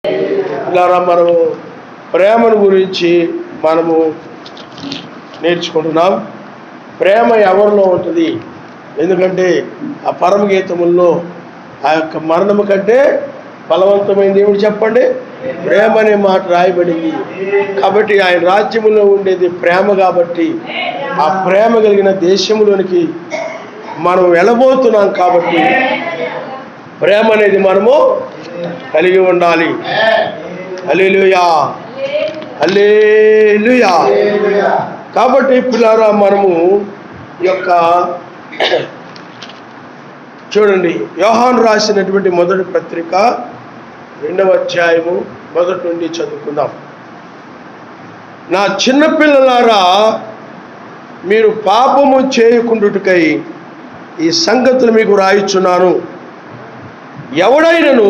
ఇలా మనము ప్రేమను గురించి మనము నేర్చుకుంటున్నాం. ప్రేమ ఎవరిలో ఉంటుంది? ఎందుకంటే ఆ పరమగీతముల్లో ఆ యొక్క మరణము కంటే బలవంతమైనది ఏమిటి చెప్పండి? ప్రేమ అనే మాట రాయబడింది. కాబట్టి ఆయన రాజ్యములో ఉండేది ప్రేమ. కాబట్టి ఆ ప్రేమ కలిగిన దేశంలోనికి మనం వెళ్ళబోతున్నాం. కాబట్టి ప్రేమ అనేది మనము కలిగి ఉండాలి. హల్లెలూయా, హల్లెలూయా. కాబట్టి పిల్లారా, మనము యొక్క చూడండి, యోహాను రాసినటువంటి మొదటి పత్రిక 2వ అధ్యాయము మొదటి నుండి చదువుకుందాం. నా చిన్నపిల్లలారా, మీరు పాపము చేయకుండుటకై ఈ సంగతులు మీకు రాయిచున్నాను. ఎవడైనను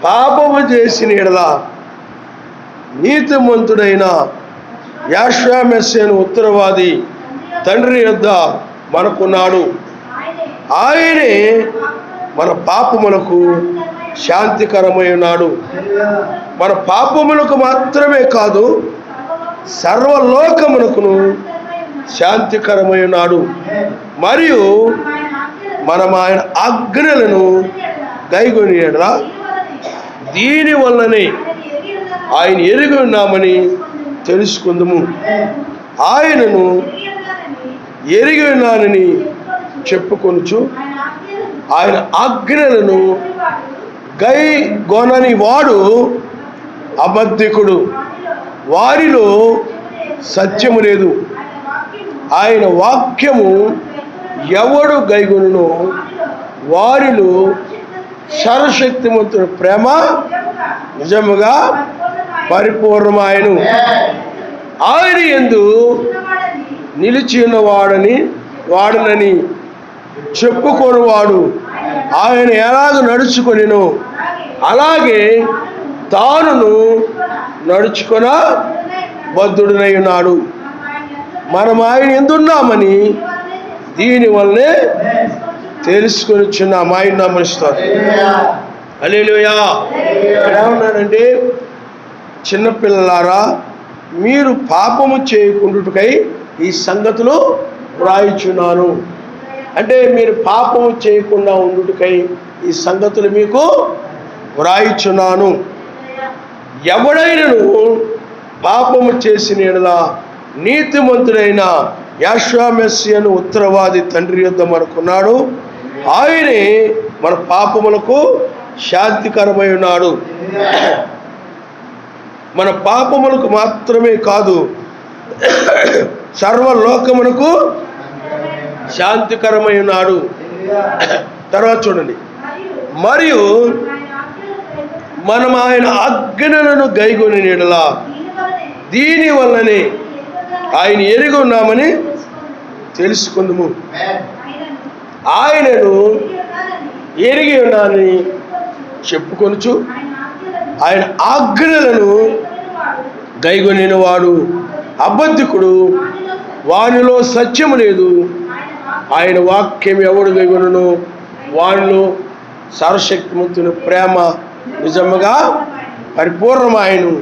పాపము చేసిన యెడల నీతిమంతుడైన యెహోవా మెస్సీయను ఉత్తరవాది తండ్రి యొద్ద మనకున్నాడు. ఆయనే మన పాపములకు శాంతికరమై ఉన్నాడు. మన పాపములకు మాత్రమే కాదు, సర్వలోకమునకును శాంతికరమై ఉన్నాడు. మరియు మనం ఆయన ఆజ్ఞలను గైకొని యెడల దీని వల్లనే ఆయన ఎరిగి ఉన్నామని తెలుసుకుందుము. ఆయనను ఎరిగి ఉన్నానని చెప్పుకొనుచు ఆయన ఆజ్ఞలను గైగొనని వాడు అబద్ధికుడు, వారిలో సత్యము లేదు. ఆయన వాక్యము ఎవడు గైగొనునో వారిలో సర్వశక్తిమంతుడు ప్రేమ నిజముగా పరిపూర్ణమాయను. ఆయన యందు నిలిచి వాడనని చెప్పుకొనివాడు ఆయన ఎలాగ నడుచుకొనినో అలాగే తానును నడుచుకొన బద్ధుడనై ఉన్నాడు. మనం ఆయన ఎందున్నామని దీనివల్లనే తెలుసుకొనిచున్నాం. ఆయన నమస్తారు. హల్లెలూయా. ఏమన్నానంటే, చిన్నపిల్లలారా, మీరు పాపము చేయకుండుటకై ఈ సంగతులు వ్రాయిచున్నాను. అంటే మీరు పాపము చేయకుండా ఉండుటకై ఈ సంగతులు మీకు వ్రాయిచున్నాను. ఎవడైనను పాపము చేసిన యెడల నీతిమంతుడైన యెహోవా మెస్సీయను ఉత్తరవాది తండ్రి యొద్ద మనకున్నాడు. ఆయనే మన పాపములకు శాంతికరమై ఉన్నాడు. మన పాపములకు మాత్రమే కాదు, సర్వలోకమునకు శాంతికరమై ఉన్నాడు. తర్వాత చూడండి, మరియు మనం ఆయన ఆజ్ఞలను గైకొని యెడల దీని వల్లనే ఆయన ఎరిగి ఉన్నామని తెలుసుకుందుము. ఆయనను ఎరిగి ఉన్నానని చెప్పుకొనుచు ఆయన ఆజ్ఞలను గైగొనిన వాడు అబద్ధికుడు, వానిలో సత్యము లేదు. ఆయన వాక్యం ఎవడు గైగొనునో వానిలో సర్వశక్తిమంతుని ప్రేమ నిజముగా పరిపూర్ణమాయను.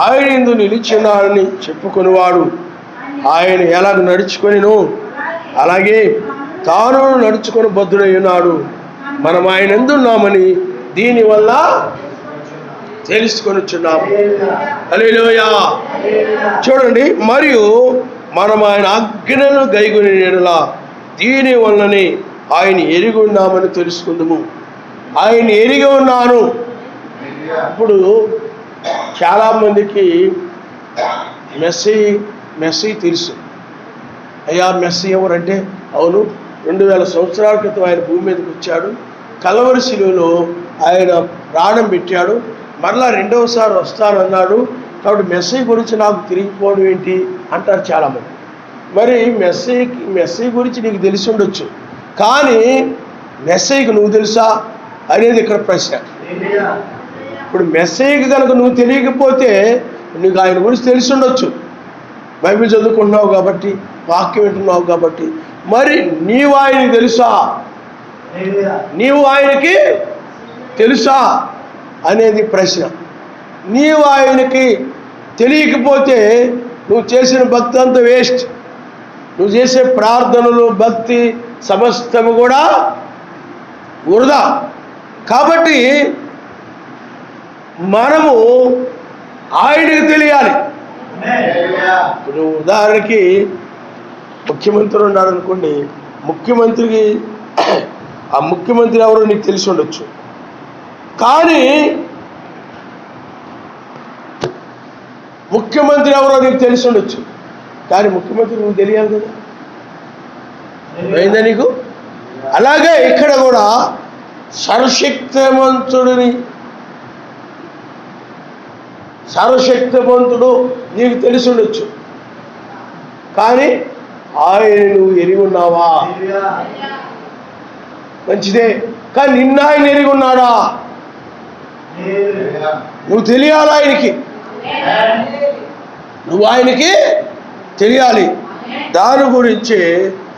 ఆయన యందు నిలిచినాడని చెప్పుకొనివాడు ఆయన ఎలాగ నడుచుకొనినో అలాగే తాను నడుచుకొని బద్ధుడై ఉన్నాడు. మనం ఆయన ఎందున్నామని దీనివల్ల తెలుసుకొనిచున్నాము. హల్లెలూయా. చూడండి, మరియు మనం ఆయన ఆజ్ఞలను గైకొని యెడల దీని వల్లనే ఆయన ఎరిగి ఉన్నామని తెలుసుకుందాము. ఆయన ఎరిగి ఉన్నాను. ఇప్పుడు చాలామందికి మెస్సీ తెలుసు. అయ్యా, మెస్సీ ఎవరంటే, అవును, 2000 సంవత్సరాల క్రితం ఆయన భూమి మీదకి వచ్చాడు, కల్వరి శిలువలో ఆయన ప్రాణం పెట్టాడు, మరలా రెండవసారి వస్తానన్నాడు. కాబట్టి మెస్సీ గురించి నాకు తిరిగిపోవడం ఏంటి అంటారు చాలామంది. మరి మెస్సీ గురించి నీకు తెలిసి ఉండొచ్చు, కానీ మెస్సీకి నువ్వు తెలుసా అనేది ఇక్కడ ప్రశ్న. ఇప్పుడు మెస్సీకి కనుక నువ్వు తెలియకపోతే నీకు ఆయన గురించి తెలిసి ఉండొచ్చు, బైబిల్ చదువుకుంటున్నావు కాబట్టి, వాక్యం వింటున్నావు కాబట్టి. మరి నీవు ఆయనకి తెలుసా? నీవు ఆయనకి తెలుసా? అనేది ప్రశ్న. నీవు ఆయనకి తెలియకపోతే నువ్వు చేసిన భక్తి అంతా వేస్ట్. నువ్వు చేసే ప్రార్థనలు, భక్తి సమస్తము కూడా వృధా. కాబట్టి మనము ఆయనకి తెలియాలి. ఇప్పుడు ఉదాహరణకి ముఖ్యమంత్రి ఉన్నాడు అనుకోండి, ముఖ్యమంత్రికి ఆ ముఖ్యమంత్రి ఎవరో నీకు తెలిసి ఉండొచ్చు, కానీ ముఖ్యమంత్రి ఎవరో నీకు తెలిసి ఉండొచ్చు, కానీ ముఖ్యమంత్రి నువ్వు తెలియాలి కదా, అయిందా నీకు? అలాగే ఇక్కడ కూడా సర్వశక్తిమంతుడు నీకు తెలిసి ఉండొచ్చు, కానీ ఆయన నువ్వు ఎరిగి ఉన్నావా? మంచిదే, కానీ నిన్న ఆయన ఎరిగి ఉన్నాడా? నువ్వు తెలియాలి ఆయనకి, నువ్వు ఆయనకి తెలియాలి. దాని గురించి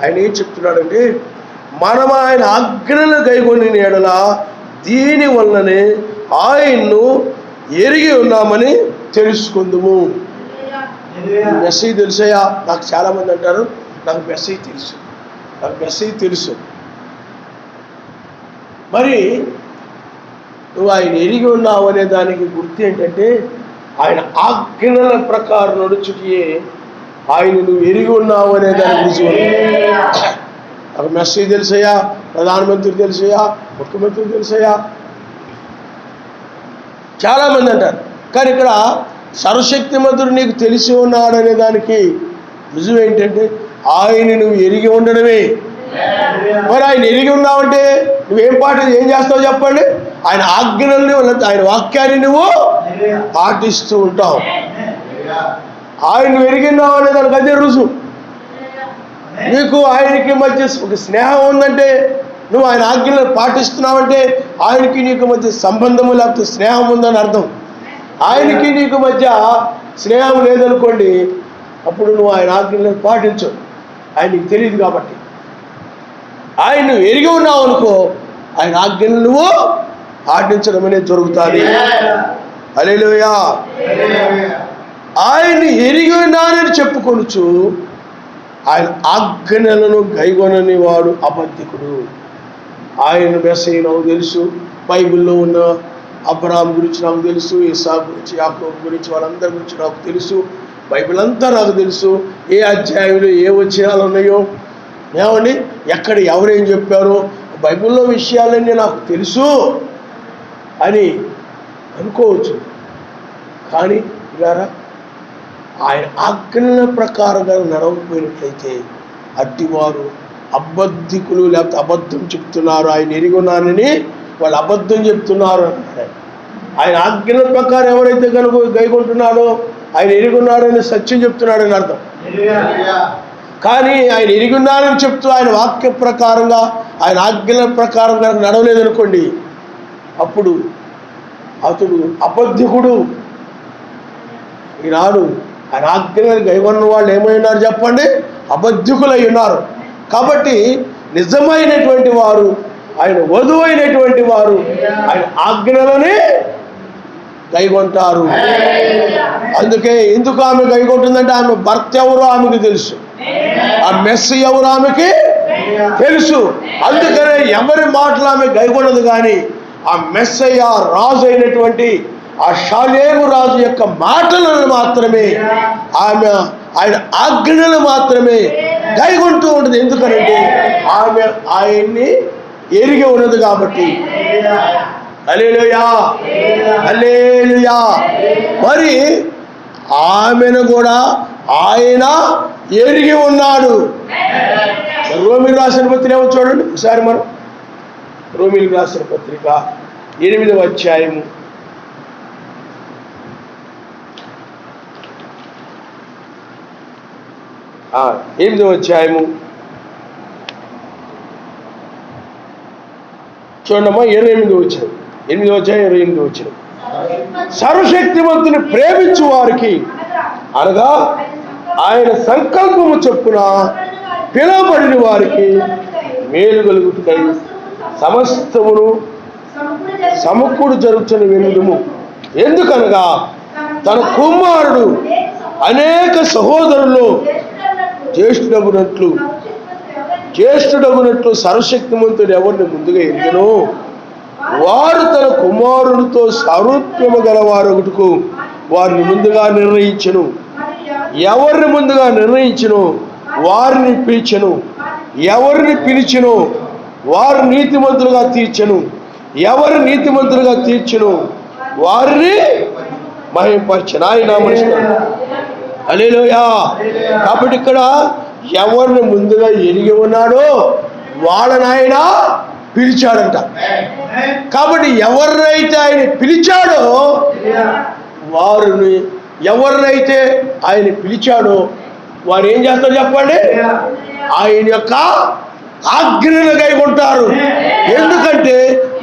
ఆయన ఏం చెప్తున్నాడంటే, మనం ఆయన ఆజ్ఞలను కైగొని ఎడల దీని వల్లనే ఆయన్ను ఎరిగి ఉన్నామని తెలుసుకుందుము. మెస్సేజ్ తెలుసయ్యా? నాకు చాలామంది అంటారు నాకు మెస్సేజ్ తెలుసు, నాకు మెస్సేజ్ తెలుసు. మరి నువ్వు ఆయన ఎరిగి ఉన్నావు అనే దానికి గుర్తు ఏంటంటే, ఆయన ఆజ్ఞల ప్రకారం నడుచుటే ఆయన నువ్వు ఎరిగి ఉన్నావు అనే దాని గురించి. నాకు మెస్సేజ్ తెలుసయ్యా, ప్రధానమంత్రి తెలుసయ్యా, ముఖ్యమంత్రి తెలుసయ్యా, చాలామంది అంటారు. కానీ ఇక్కడ సర్వశక్తిమంతుడు నీకు తెలిసి ఉన్నాడనే దానికి రుజువు ఏంటంటే ఆయన నువ్వు ఎరిగి ఉండడమే. మరి ఆయన ఎరిగి ఉన్నావంటే నువ్వేం ఏం చేస్తావు చెప్పండి? ఆయన ఆజ్ఞల్ని, ఆయన వాక్యాన్ని నువ్వు పాటిస్తూ ఉంటావు. ఆయన నువ్వు ఎరిగినావు అనే దానికి అదే రుజువు. నీకు ఆయనకి మధ్య ఒక స్నేహం ఉందంటే, నువ్వు ఆయన ఆజ్ఞలను పాటిస్తున్నావంటే ఆయనకి నీకు మధ్య సంబంధము లేకపోతే స్నేహం ఉందని అర్థం. ఆయనకి నీకు మధ్య స్నేహం లేదనుకోండి, అప్పుడు నువ్వు ఆయన ఆజ్ఞలను పాటించు. ఆయనకి తెలియదు కాబట్టి. ఆయన నువ్వు ఎరిగి ఉన్నావు అనుకో, ఆయన ఆజ్ఞలను నువ్వు పాటించడం అనేది జరుగుతుంది. హల్లెలూయా. ఆయన్ని ఎరిగి ఉన్నానని చెప్పుకొనుచు ఆయన ఆజ్ఞలను గైగొనని వాడు అబద్ధికుడు. ఆయన మెస్సయ్య నాకు తెలుసు, బైబిల్లో ఉన్న అబ్రహాం గురించి నాకు తెలుసు, ఇస్సాకు గురించి, యాకోబు గురించి, వాళ్ళందరి గురించి నాకు తెలుసు, బైబిల్ అంతా నాకు తెలుసు, ఏ అధ్యాయంలో ఏ వచనాలు ఉన్నాయో, ఏమండి ఎక్కడ ఎవరేం చెప్పారో, బైబిల్లో విషయాలన్నీ నాకు తెలుసు అని అనుకోవచ్చు. కానీ ఇలారా ఆయన ఆజ్ఞల ప్రకారంగా నడవకపోయినట్లయితే అట్టివారు అబద్ధికులు, లేకపోతే అబద్ధం చెప్తున్నారు. ఆయన ఎరిగొన్నానని వాళ్ళు అబద్ధం చెప్తున్నారు అంటారు. ఆయన ఆజ్ఞల ప్రకారం ఎవరైతే కనుక గైకొంటున్నాడో ఆయన ఎరిగొన్నాడని సత్యం చెప్తున్నాడని అర్థం. కానీ ఆయన ఎరిగొన్నాడని చెప్తూ ఆయన వాక్య ప్రకారంగా ఆయన ఆజ్ఞల ప్రకారం కనుక నడవలేదనుకోండి, అప్పుడు అతడు అబద్ధికుడు. ఈనాడు ఆయన ఆజ్ఞలను గైకొన్న వాళ్ళు ఏమై ఉన్నారు చెప్పండి? అబద్ధికులై ఉన్నారు. కాబట్టి నిజమైనటువంటి వారు, ఆయన వధువైనటువంటి వారు ఆయన ఆజ్ఞలని గైకొంటారు. అందుకే ఎందుకు ఆమె గైకొంటుందంటే ఆమె భర్త ఎవరో ఆమెకు తెలుసు, ఆ మెస్సయ్య ఎవరో ఆమెకి తెలుసు. అందుకనే ఎవరి మాటలు ఆమె గైకొనదు. కానీ ఆ మెస్సయ్య రాజు అయినటువంటి ఆ షాలేము రాజు యొక్క మాటలను మాత్రమే ఆమె, ఆయన ఆజ్ఞలను మాత్రమే గైకొంటూ ఉంటుంది. ఎందుకనంటే ఆమె ఆయన్ని ఎరిగి ఉన్నది కాబట్టి. హల్లెలూయా, హల్లెలూయా. మరి ఆమెను కూడా ఆయన ఎరిగి ఉన్నాడు. రోమిలకు రాసిన పత్రిక ఏమో చూడండి ఒకసారి. మనం రోమిలకు రాసిన పత్రిక 8వ అధ్యాయము 8వ అధ్యాయము చూడమ్మా, 28వ వచనం. 8వ అధ్యాయం 28వ వచనం. సర్వశక్తిమంతుని ప్రేమించు వారికి అనగా ఆయన సంకల్పము చొప్పున పిలువబడిన వారికి మేలు కలుగుతాయి. సమస్తమును సమకూడు జరుగుతున్న వినుము. ఎందుకనగా తన కుమారుడు అనేక సహోదరులు జ్యేష్ఠుడగునట్లు సర్వశక్తిమంతుడు ఎవరిని ముందుగా ఎరిగెనో వారు తన కుమారునితో సారూప్యము గలవారొకటుకు వారిని ముందుగా నిర్ణయించెను. ఎవరిని ముందుగా నిర్ణయించెను వారిని పిలిచెను. ఎవరిని పిలిచెను వారు నీతిమంతులుగా తీర్చెను. ఎవరు నీతిమంతులుగా తీర్చెను వారిని మహిమపరచెను. ఆయన నామమున హల్లెలూయా. కాబట్టి ఇక్కడ ఎవరిని ముందుగా ఎరిగి ఉన్నాడో వాళ్ళని ఆయన పిలిచాడంట. కాబట్టి ఎవరినైతే ఆయన పిలిచాడో వారిని, ఎవరినైతే ఆయన పిలిచాడో వారు ఏం చేస్తారు చెప్పండి? ఆయన యొక్క ఆజ్ఞలు కైకొంటారు. ఎందుకంటే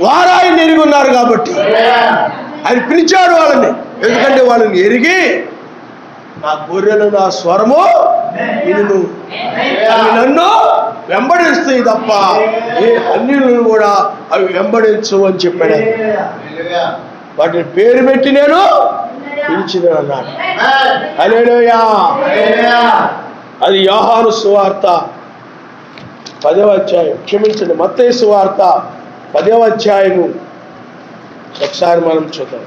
వారు ఆయన ఎరిగి ఉన్నారు కాబట్టి. ఆయన పిలిచాడు వాళ్ళని, ఎందుకంటే వాళ్ళని ఎరిగి నా గొర్రెలు నా స్వరము వినును, అవి నన్ను వెంబడిస్తాయి తప్ప ఏ అన్యులను కూడా అవి వెంబడించు అని చెప్పాడు. వాటిని పేరు పెట్టి నేను పిలిచిన అన్నాడు. హల్లెలూయా. అది యోహాను సువార్త 10వ అధ్యాయం, క్షమించండి, మత్తయి సువార్త 10వ అధ్యాయము. ఒకసారి మనం చూద్దాం.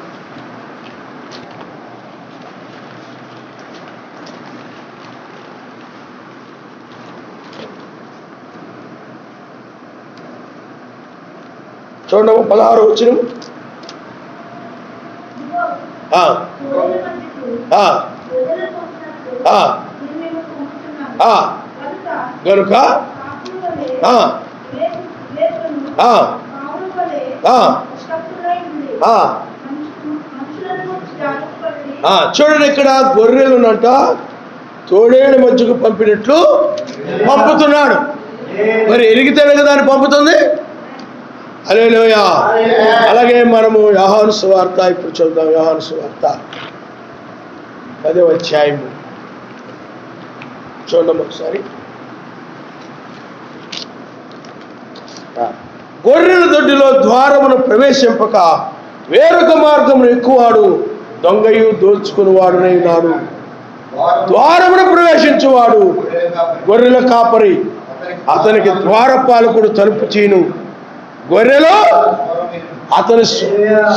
చూడండి 16 వచనం. గనుక చూడండి, ఇక్కడ గొర్రెలునంట తోడేళ్ళ మధ్యకు పంపినట్లు పంపుతున్నాడు. మరి ఎరిగితేనే కదా అని పంపుతుంది. హల్లెలూయా. అలాగే మనము యోహాను సువార్త ఇప్పుడు చూద్దాం. యోహాను సువార్త 10వ అధ్యాయము చూడండి ఒకసారి. గొర్రెల దొడ్డిలో ద్వారమును ప్రవేశింపక వేరొక మార్గమును ఎక్కువాడు దొంగయు దోచుకుని వాడునై ఉన్నాడు. ద్వారమును ప్రవేశించువాడు గొర్రెల కాపరి, అతనికి ద్వారపాలకుడు తలుపు చీను. గొర్రెలు అతని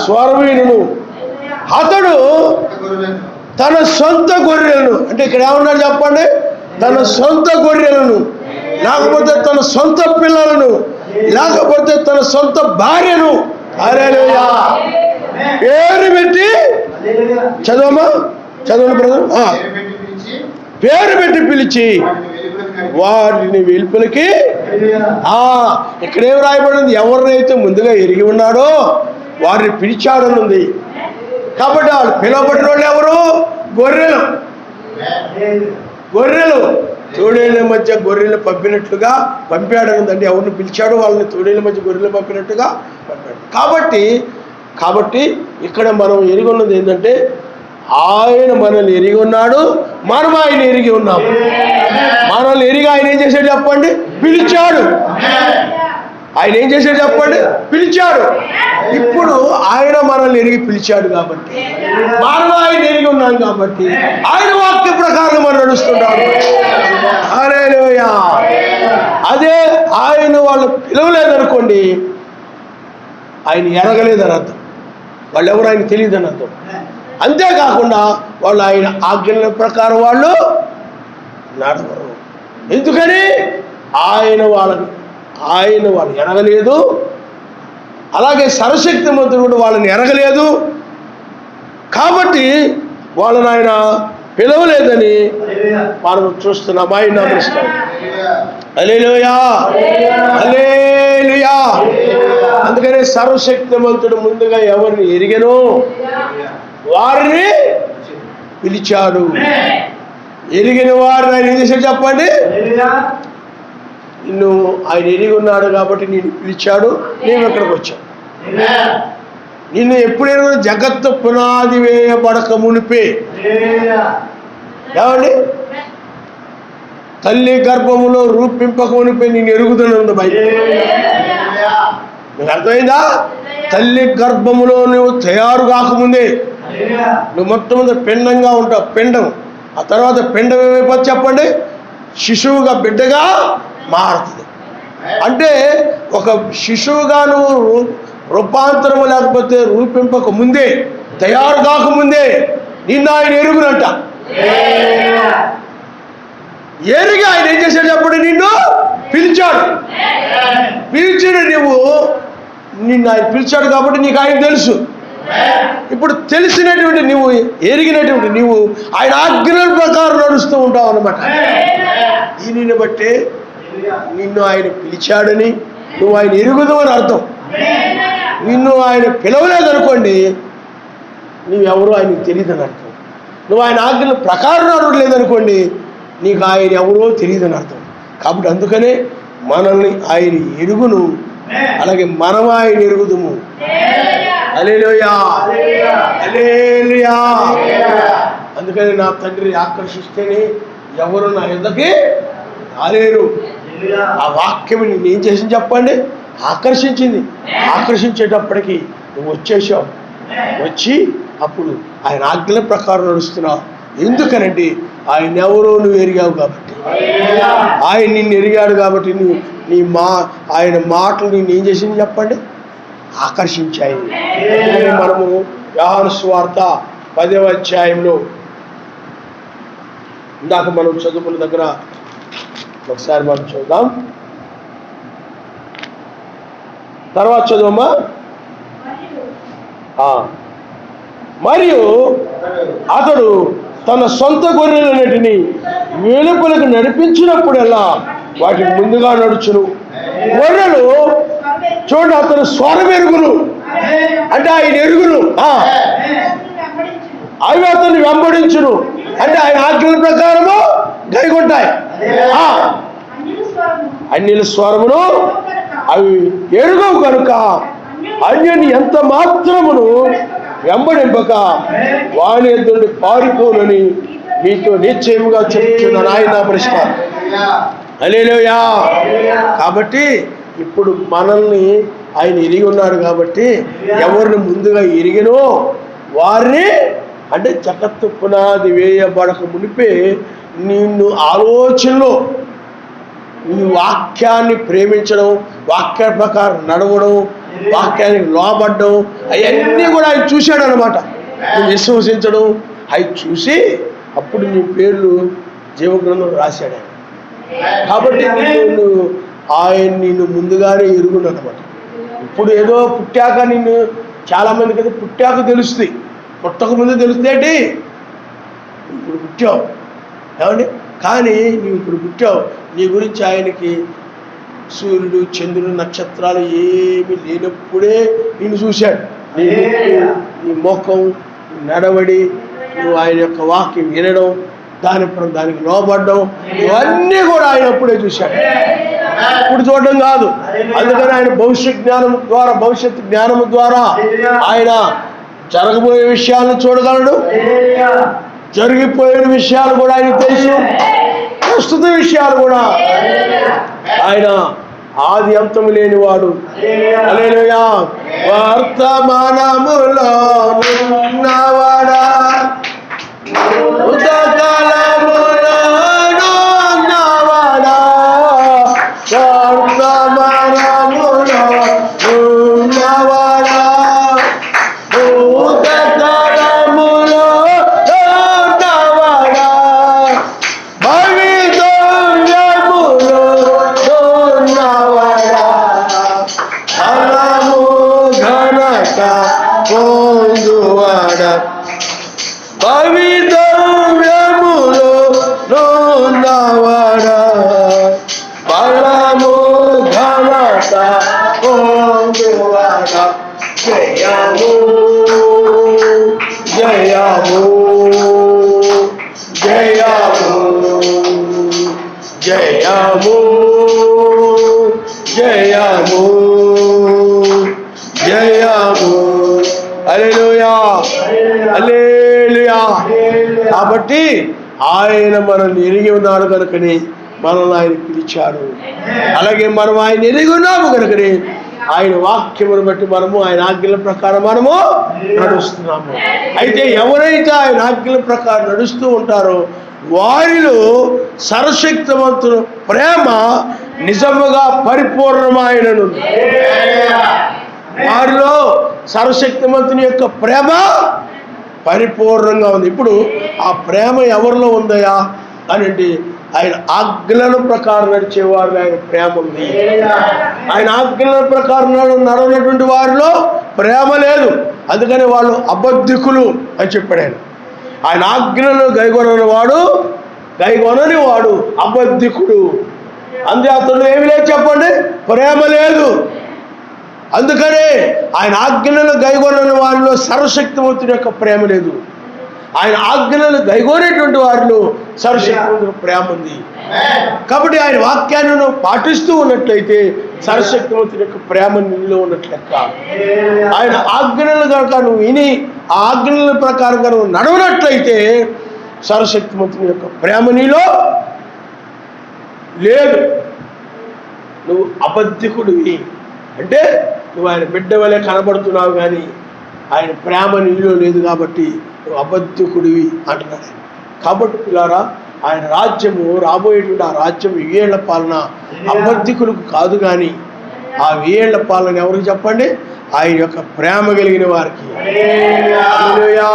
స్వరమీనును. అతడు తన సొంత గొర్రెలను, అంటే ఇక్కడ ఏమన్నాడు చెప్పండి? తన సొంత గొర్రెలను, లేకపోతే తన సొంత పిల్లలను, లేకపోతే తన సొంత భార్యను హల్లెలూయా పేరు పెట్టి, చదవమ్మా, చదవండి బ్రదర్. పేరు పెట్టి పిలిచి వారిని వెలుపలికి. ఇక్కడేం రాయబడింది? ఎవరినైతే ముందుగా ఎరిగి ఉన్నాడో వారిని పిలిచాడని ఉంది. కాబట్టి వాళ్ళు పిలవబడిన వాళ్ళు ఎవరు? గొర్రెలు. గొర్రెలు తోడేళ్ళ మధ్య గొర్రెలు పంపినట్లుగా పంపాడనుందండి. ఎవరిని పిలిచాడో వాళ్ళని తోడేళ్ళ మధ్య గొర్రెలు పంపినట్టుగా పంపాడు. కాబట్టి ఇక్కడ మనం ఎరిగి ఉన్నది ఏంటంటే ఆయన మనల్ని ఎరిగి ఉన్నాడు, మనం ఆయన ఎరిగి ఉన్నాము. మనల్ని ఎరిగి ఆయన ఏం చేశాడు చెప్పండి? పిలిచాడు. ఆయన ఏం చేశాడు చెప్పండి? పిలిచాడు. ఇప్పుడు ఆయన మనల్ని ఎరిగి పిలిచాడు కాబట్టి మనం ఆయన ఎరిగి ఉన్నాం కాబట్టి ఆయన వాక్య ప్రకారం మనం నడుస్తున్నాడు. హల్లెలూయా. అదే ఆయన వాళ్ళు పిలవలేదనుకోండి, ఆయన ఎరగలేదని అర్థం. వాళ్ళు ఎవరు ఆయన తెలియదని అర్థం. అంతేకాకుండా వాళ్ళు ఆయన ఆజ్ఞల ప్రకారం వాళ్ళు నడవరు. ఎందుకని? ఆయన వాళ్ళు ఎరగలేదు. అలాగే సర్వశక్తిమంతుడు కూడా వాళ్ళని ఎరగలేదు. కాబట్టి వాళ్ళని ఆయన పిలవలేదని మనం చూస్తున్నాం. ఆయన నమస్కారం. హల్లెలూయా, హల్లెలూయా. అందుకనే సర్వశక్తిమంతుడు ముందుగా ఎవరిని ఎరిగెనో వారిని పిలిచాడు. ఎరిగిన వారిని ఆయన ఏం చేశాడు చెప్పండి? నిన్ను ఆయన ఎరిగి ఉన్నాడు కాబట్టి నేను పిలిచాడు, నేను ఇక్కడికి వచ్చాను. నిన్ను ఎప్పుడైనా జగత్తు పునాది వేయబడక మునిపే, ఏమండి, తల్లి గర్భములో రూపింపక మునిపే నేను ఎరుగుతున్నాను బయట. మీకు అర్థమైందా? తల్లి గర్భములో నువ్వు తయారు కాకముందే నువ్వు మొట్టమొదటి పిండంగా ఉంటావు, పిండం. ఆ తర్వాత పిండం ఏమైపోతే చెప్పండి, శిశువుగా బిడ్డగా మారుతుంది. అంటే ఒక శిశువుగా నువ్వు రూపాంతరము లేకపోతే రూపింపక ముందే, తయారు కాకముందే నిన్ను ఆయన ఎరుగునంట. ఎరిగి ఆయన ఏం చేశాడు చెప్పండి, నిన్ను పిలిచాడు. పిలిచాడు, నిన్ను ఆయన పిలిచాడు కాబట్టి నీకు ఆయన తెలుసు. ఇప్పుడు తెలిసినటువంటి నువ్వు, ఎరిగినటువంటి నువ్వు ఆయన ఆజ్ఞల ప్రకారం నడుస్తూ ఉంటావు అన్నమాట. దీనిని బట్టే నిన్ను ఆయన పిలిచాడని నువ్వు ఆయన ఎరుగుదు అని అర్థం. నిన్ను ఆయన పిలవలేదనుకోండి, నువ్వెవరో ఆయనకు తెలియదని అర్థం. నువ్వు ఆయన ఆజ్ఞల ప్రకారం నడవలేదనుకోండి, నీకు ఆయన ఎవరో తెలియదని అర్థం. కాబట్టి అందుకనే మనల్ని ఆయన ఎరుగును, అలాగే మనం ఆయన ఎరుగుదుము. హల్లెలూయా, హల్లెలూయా. అందుకని నా తండ్రి ఆకర్షిస్తేనే ఎవరు నా యుద్ధకి రాలేరు. ఆ వాక్యం నేనేం చేసింది చెప్పండి, ఆకర్షించింది. ఆకర్షించేటప్పటికి నువ్వు వచ్చేసావు, వచ్చి అప్పుడు ఆయన ఆజ్ఞల ప్రకారం నడుస్తున్నావు. ఎందుకనంటే ఆయన ఎవరో నువ్వు ఎరిగావు కాబట్టి, ఆయన నిన్ను ఎరిగాడు కాబట్టి ఆయన మాటలు నిన్ను ఏం చేసింది చెప్పండి, ఆకర్షించాయి. మనము యోహాను సువార్త 10వ అధ్యాయంలో ఇందాక మనం చదువుకున్న దగ్గర ఒకసారి మనం చూద్దాం. తర్వాత చదువమ్మా. మరియు అతడు తన సొంత గొర్రెలన్నిటిని వెలుపలకు నడిపించినప్పుడల్లా వాటికి ముందుగా నడుచును. గొర్రెలు చూడండి, అతను స్వరం ఎరుగును, అంటే ఆయన ఎరుగును. అవి అతన్ని వెంబడించును, అంటే ఆయన ఆజ్ఞల ప్రకారము గైకొంటాయి. అన్యుల స్వరమును అవి ఎరుగవు కనుక అన్యుని ఎంత మాత్రమును వెంబడింపక వాని ఎదురు పారిపోనని మీతో నిశ్చయముగా చెప్తున్నాను. ఆయన పరిష్కారం. హల్లెలూయా. కాబట్టి ఇప్పుడు మనల్ని ఆయన ఎరిగి ఉన్నాడు కాబట్టి ఎవరిని ముందుగా ఎరిగినో వారిని, అంటే జగత్తు పునాది వేయబడక మునిపే నిన్ను ఆలోచనలో నీ వాక్యాన్ని ప్రేమించడం, వాక్య ప్రకారం నడవడం, వాక్యానికి లోబడ్డం, అవన్నీ కూడా ఆయన చూశాడు అనమాట. నువ్వు విశ్వసించడం అవి చూసి అప్పుడు నీ పేర్లు జీవగ్రంథంలో రాశాడు ఆయన. కాబట్టి ఆయన నిన్ను ముందుగానే ఎరుగునమాట. ఇప్పుడు ఏదో పుట్టాక నిన్ను చాలామందికి అయితే పుట్టాక తెలుస్తుంది, పుట్టక ముందు తెలుస్తుందేంటి, ఇప్పుడు పుట్టావు ఏమండి. కానీ నువ్వు ఇప్పుడు పుట్టావు, నీ గురించి ఆయనకి సూర్యుడు చంద్రుడు నక్షత్రాలు ఏమీ లేనప్పుడే నిన్ను చూశాడు. నీ ముఖం, నడవడి, నువ్వు ఆయన యొక్క వాక్యం వినడం, దానికి లోబడ్డం, ఇవన్నీ కూడా ఆయన అప్పుడే చూశాడు. ఇప్పుడు చూడడం కాదు. అందుకని ఆయన భవిష్యత్ జ్ఞానము ద్వారా ఆయన జరగబోయే విషయాలను చూడగలడు, జరిగిపోయిన విషయాలు కూడా ఆయన తెలుసు, ప్రస్తుత విషయాలు కూడా ఆయన ఆది అంతము లేనివాడు. హల్లెలూయా. వర్తమానములో ఉన్నవాడా, భూతకాలములో ఉన్నవాడా, వర్తమానములో ఉన్నవాడా, భూతకాలములో ఉన్నవాడా, భవిష్యత్తులో ఉన్నవాడా, బలము ఘనత పొందువాడా, భవిష్యత్తులో ఉన్నవాడా, బలము ఘనత పొందువాడా, జయము జయము జయము జయము జయము జయము. హల్లెలూయా, హల్లెలూయా. కాబట్టి ఆయన మనల్ని ఎరిగి ఉన్నాడు కనుకని మనల్ని ఆయన పిలిచాడు. అలాగే మనం ఆయన ఎరిగి ఉన్నాము కనుకని ఆయన వాక్యమును బట్టి మనము ఆయన ఆజ్ఞల ప్రకారం మనము నడుస్తున్నాము. అయితే ఎవరైతే ఆయన ఆజ్ఞల ప్రకారం నడుస్తూ ఉంటారో వారిలో సర్వశక్తివంతుని ప్రేమ నిజముగా పరిపూర్ణమైనను. వారిలో సర్వశక్తివంతుని యొక్క ప్రేమ పరిపూర్ణంగా ఉంది. ఇప్పుడు ఆ ప్రేమ ఎవరిలో ఉందయా అనంటే ఆయన ఆజ్ఞల ప్రకారం నడిచేవారు ఆయన ప్రేమ ఉంది. ఆయన ఆజ్ఞల ప్రకారం నడవనటువంటి వారిలో ప్రేమ లేదు. అందుకని వాళ్ళు అబద్ధికులు అని చెప్పాడు ఆయన. ఆయన ఆజ్ఞలను గైగొనని వాడు అబద్ధికుడు. అంతే అతను ఏమి లేదు చెప్పండి, ప్రేమ లేదు. అందుకనే ఆయన ఆజ్ఞలను గైగొనని వారిలో సర్వశక్తివంతుడి యొక్క ప్రేమ లేదు. ఆయన ఆజ్ఞలను గైగొనేటువంటి వారిలో సర్వశక్తివంతుడి ప్రేమ ఉంది. కాబట్టి ఆయన వాక్యాలను పాటిస్తూ ఉన్నట్లయితే సర్వశక్తివంతుడి యొక్క ప్రేమ నీలో ఉన్నట్లు లెక్క. ఆయన ఆజ్ఞలను కనుక నువ్వు విని ఆ ఆజ్ఞల ప్రకారంగా నువ్వు నడవనట్లయితే సర్వశక్తివంతుని యొక్క ప్రేమ నీలో లేదు. నువ్వు అబద్ధికుడివి అంటే నువ్వు ఆయన బిడ్డ వలె కనబడుతున్నావు, కానీ ఆయన ప్రేమ నీలో లేదు కాబట్టి నువ్వు అబద్ధికుడివి అంటున్నాడు. కాబట్టి పిల్లారా, ఆయన రాజ్యము రాబోయేటువంటి ఆ రాజ్యం 1000 ఏళ్ల పాలన అబద్ధికులకు కాదు, కానీ ఆ 1000 ఏళ్ల పాలన ఎవరికి చెప్పండి? ఆయన యొక్క ప్రేమ కలిగిన వారికి. హల్లెలూయా,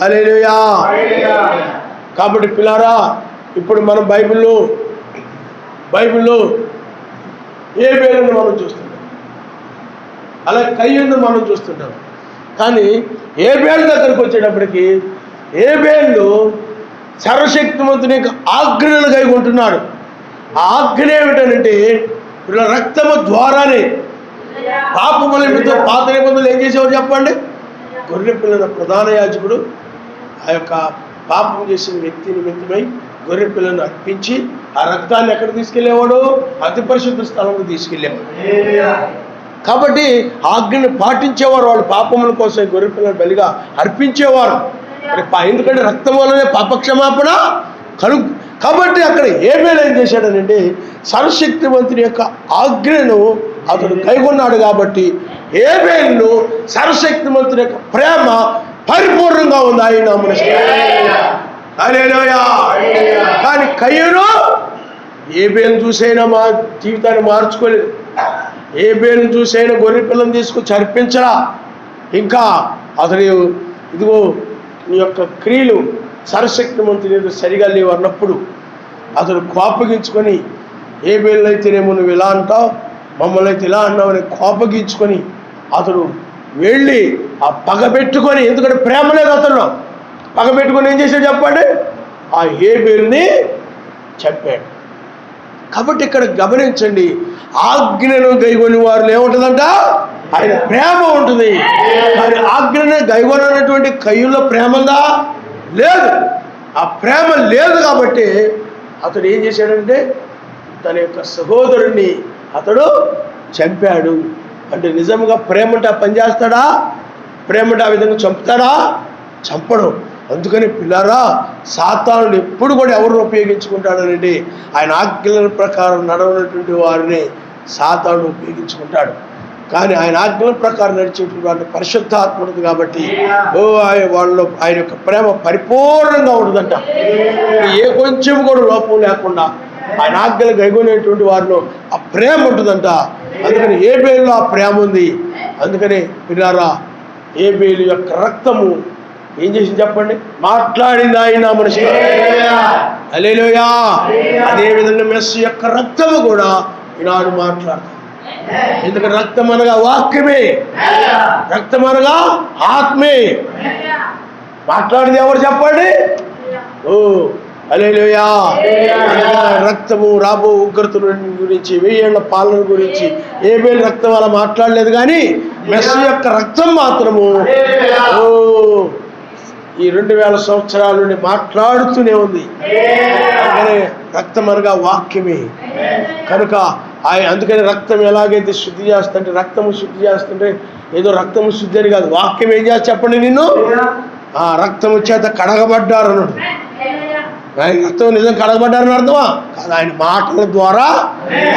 హల్లెలూయా. కాబట్టి పిల్లారా, ఇప్పుడు మనం బైబిల్లో హేబేలును మనం చూస్తుంటాం, అలాగే కయ్యూను మనం చూస్తుంటాం. కానీ హేబేలు దగ్గరికి వచ్చేటప్పటికి హేబేలు సర్వశక్తివంతుని యొక్క ఆజ్ఞలను కైగొంటున్నాడు. ఆ ఆజ్ఞ ఏమిటనంటే ఇలా రక్తము ద్వారానే పాపముల నిమిత్తం పాత నిబంధనలు ఏం చేసేవారు చెప్పండి? గొర్రె పిల్లల ప్రధాన యాజకుడు ఆ యొక్క పాపం చేసిన వ్యక్తి నిమిత్తమై గొర్రె పిల్లను అర్పించి ఆ రక్తాన్ని ఎక్కడ తీసుకెళ్లేవాడు? అతి పరిశుద్ధ స్థలంలో తీసుకెళ్లేవాడు. కాబట్టి ఆజ్ఞను పాటించేవారు. వాళ్ళు పాపముల కోసం గొర్రె పిల్లను బలిగా అర్పించేవారు. ఎందుకంటే రక్తం వల్లనే పాపక్షమాపణ కలుగు. కాబట్టి అక్కడ హేబేలు ఏం చేశాడనంటే సర్వశక్తివంతుని యొక్క ఆజ్ఞను అతడు కైగొన్నాడు. కాబట్టి హేబేలు సర్వశక్తివంతుని యొక్క ప్రేమ పరిపూర్ణంగా ఉంది ఆయన నామమున. హల్లెలూయా. కానీ కయ్యూను హేబేలు చూసైనా మా జీవితాన్ని మార్చుకోలేదు. హేబేలు చూసైనా గొర్రె పిల్లని తీసుకొచ్చి అర్పించరా, ఇంకా అతడు ఇదిగో నీ యొక్క క్రియలు సర్వశక్తివంతుని సరిగా లేవు అన్నప్పుడు అతడు కోపగించుకొని, హేబేలు అయితేనేమో నువ్వు ఇలా అంటావు, మమ్మల్ని అయితే ఇలా అన్నావు అని కోపగించుకొని అతడు వెళ్ళి ఆ పగ పెట్టుకొని, ఎందుకంటే ప్రేమ లేదు అతను, పగ పెట్టుకొని ఏం చేశాడు చెప్పండి? ఆ హేబేలుని చెప్పాడు. కాబట్టి ఇక్కడ గమనించండి, ఆజ్ఞను గైగొని వారిలో ఏముంటుందంట? ఆయన ప్రేమ ఉంటుంది. కానీ ఆజ్ఞను గైగొనటువంటి కయ్యూలో ప్రేమ ఉందా? లేదు. ఆ ప్రేమ లేదు కాబట్టి అతడు ఏం చేశాడంటే తన యొక్క సహోదరుణ్ణి అతడు చంపాడు. అంటే నిజంగా ప్రేమ అంటే పని చేస్తాడా? ప్రేమ అంటే ఆ విధంగా చంపుతాడా? చంపడం. అందుకని పిల్లారా, సాతానుడు ఎప్పుడు కూడా ఎవరిని ఉపయోగించుకుంటాడనండి? ఆయన ఆజ్ఞల ప్రకారం నడవనటువంటి వారిని సాతానుడు ఉపయోగించుకుంటాడు. కానీ ఆయన ఆజ్ఞల ప్రకారం నడిచేటువంటి వారిని పరిశుద్ధాత్మ ఉంటుంది కాబట్టి వాళ్ళలో ఆయన యొక్క ప్రేమ పరిపూర్ణంగా ఉంటుందంట. ఏ కొంచెం కూడా లోపం లేకుండా ఆయన ఆజ్ఞలు గైగొనేటువంటి వారిలో ఆ ప్రేమ ఉంటుందంట. అందుకని హేబేలులో ఆ ప్రేమ ఉంది. అందుకని పిల్లారా, హేబేలు యొక్క రక్తము ఏం చేసింది చెప్పండి? మాట్లాడింది ఆయన మనిషి. హల్లెలూయా. అదేవిధంగా మెస్సీ యొక్క రక్తము కూడా ఈనాడు మాట్లాడుతుంది. ఎందుకంటే రక్తం అనగా వాక్యమే, రక్తం అనగా ఆత్మే. మాట్లాడింది ఎవరు చెప్పండి? ఓ హల్లెలూయా. రక్తము రాబో ఉగ్రతల గురించి, 1000 ఏళ్ల పాలన గురించి హేబేలు రక్తం అలా మాట్లాడలేదు, కానీ మెస్సీ యొక్క రక్తం మాత్రము ఈ 2000 సంవత్సరాల నుండి మాట్లాడుతూనే ఉంది. అందుకనే రక్తం అనగా వాక్యమే. కనుక అందుకని రక్తం ఎలాగైతే శుద్ధి చేస్తుంటే, రక్తము శుద్ధి చేస్తుంటే ఏదో రక్తము శుద్ధి అని కాదు, వాక్యం ఏం చేస్తా చెప్పండి? నిన్ను ఆ రక్తము చేత కడగబడ్డారు అన్నాడు. ఆయన రక్తం నిజం కడగబడ్డారని అర్థమా కాదు, ఆయన మాటల ద్వారా,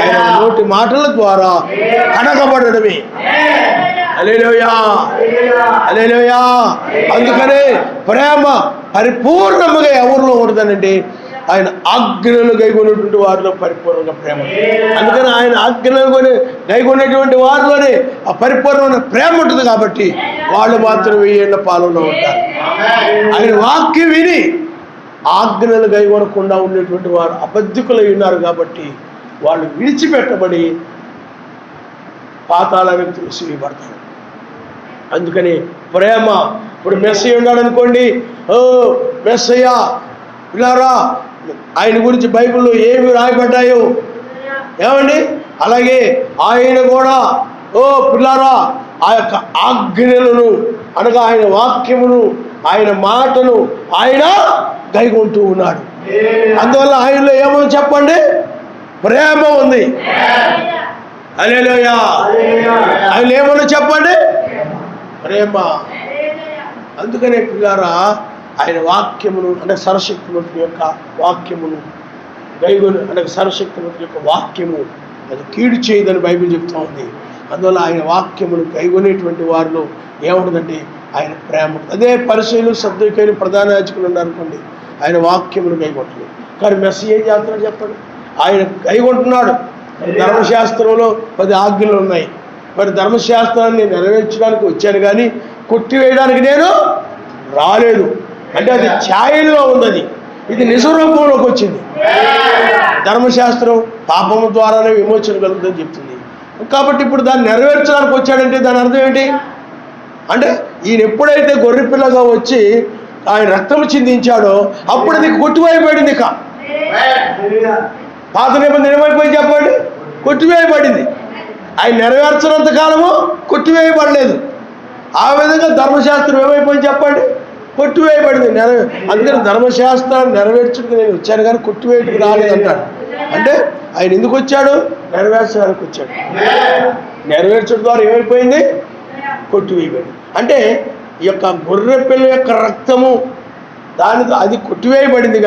ఆయన నోటి మాటల ద్వారా కడగబడడమే. హల్లెలూయా, హల్లెలూయా. అందుకనే ప్రేమ పరిపూర్ణముగా ఎవరిలో ఉండదనంటే ఆయన ఆజ్ఞలను గైకొన్నటువంటి వారిలో పరిపూర్ణంగా ప్రేమ. అందుకని ఆయన ఆజ్ఞలను గైకొన్నటువంటి వారిలోనే ఆ పరిపూర్ణమైన ప్రేమ ఉంటుంది. కాబట్టి వాళ్ళు మాత్రం 1000 ఏళ్ల పాలనలో ఉంటారు. ఆయన వాక్యం విని ఆజ్ఞలను గైకొనకుండా ఉండేటువంటి వారు అబద్ధికులై ఉన్నారు. కాబట్టి వాళ్ళు విడిచిపెట్టబడి పాతాళానికి త్రోసివేయబడతారు. అందుకని ప్రేమ, ఇప్పుడు మెస్సయ్య ఉన్నాడు అనుకోండి, ఓ మెస్సయ్య పిల్లారా, ఆయన గురించి బైబిల్లో ఏమి రాయబడ్డాయో ఏమండి, అలాగే ఆయన కూడా ఓ పిల్లారా ఆ యొక్క ఆజ్ఞలను అనగా ఆయన వాక్యమును, ఆయన మాటను ఆయన గైకొంటూ ఉన్నాడు. అందువల్ల ఆయనలో ఏమో చెప్పండి, ప్రేమ ఉంది. హల్లెలూయా. ఆయన ఏమన్నా చెప్పండి, ప్రేమ. అందుకనే పిల్లారా ఆయన వాక్యమును అంటే సర్వశక్తిమంతుని యొక్క వాక్యమును గైగొని అంటే సర్వశక్తిమంతుని యొక్క వాక్యము అది కీడు చేయదని బైబిల్ చెప్తా ఉంది. అందువల్ల ఆయన వాక్యమును గైగొనేటువంటి వారిలో ఏముంటుందంటే ఆయన ప్రేమ. అదే పరిశీలు సద్దుకైన ప్రధాన యాజకులు ఉన్నారనుకోండి, ఆయన వాక్యమును గైగొట్టలేదు. కానీ మెస్సయ్య ఏం చేస్తున్నాడు చెప్పండి, ఆయన గైగొంటున్నాడు. ధర్మశాస్త్రంలో 10 ఆజ్ఞలు ఉన్నాయి. మరి ధర్మశాస్త్రాన్ని నెరవేర్చడానికి వచ్చాను కానీ కొట్టివేయడానికి నేను రాలేదు. అంటే అది ఛాయల్లో ఉన్నది, ఇది నిజ రూపంలోకి వచ్చింది. ధర్మశాస్త్రం పాపము ద్వారానే విమోచన కలుగుతుందని చెప్తుంది. కాబట్టి ఇప్పుడు దాన్ని నెరవేర్చడానికి వచ్చాడంటే దాని అర్థం ఏంటి అంటే ఈయన ఎప్పుడైతే గొర్రెపిల్లగా వచ్చి ఆయన రక్తం చిందించాడో అప్పుడు అది కొట్టివేయబడింది. పాత నిబంధన ఏమైపోయింది చెప్పండి, కొట్టివేయబడింది. ఆయన నెరవేర్చినంత కాలము కొట్టివేయబడలేదు. ఆ విధంగా ధర్మశాస్త్రం ఏమైపోయింది చెప్పండి, కొట్టివేయబడింది. అందుకని ధర్మశాస్త్రాన్ని నెరవేర్చుకు నేను వచ్చాను కానీ కొట్టివేయటకు రాలేదంటాడు. అంటే ఆయన ఎందుకు వచ్చాడు, నెరవేర్చడానికి వచ్చాడు. నెరవేర్చడం ద్వారా ఏమైపోయింది, కొట్టివేయబడింది. అంటే ఈ యొక్క గొర్రె పిల్ల యొక్క రక్తము దానితో అది కొట్టివేయబడింది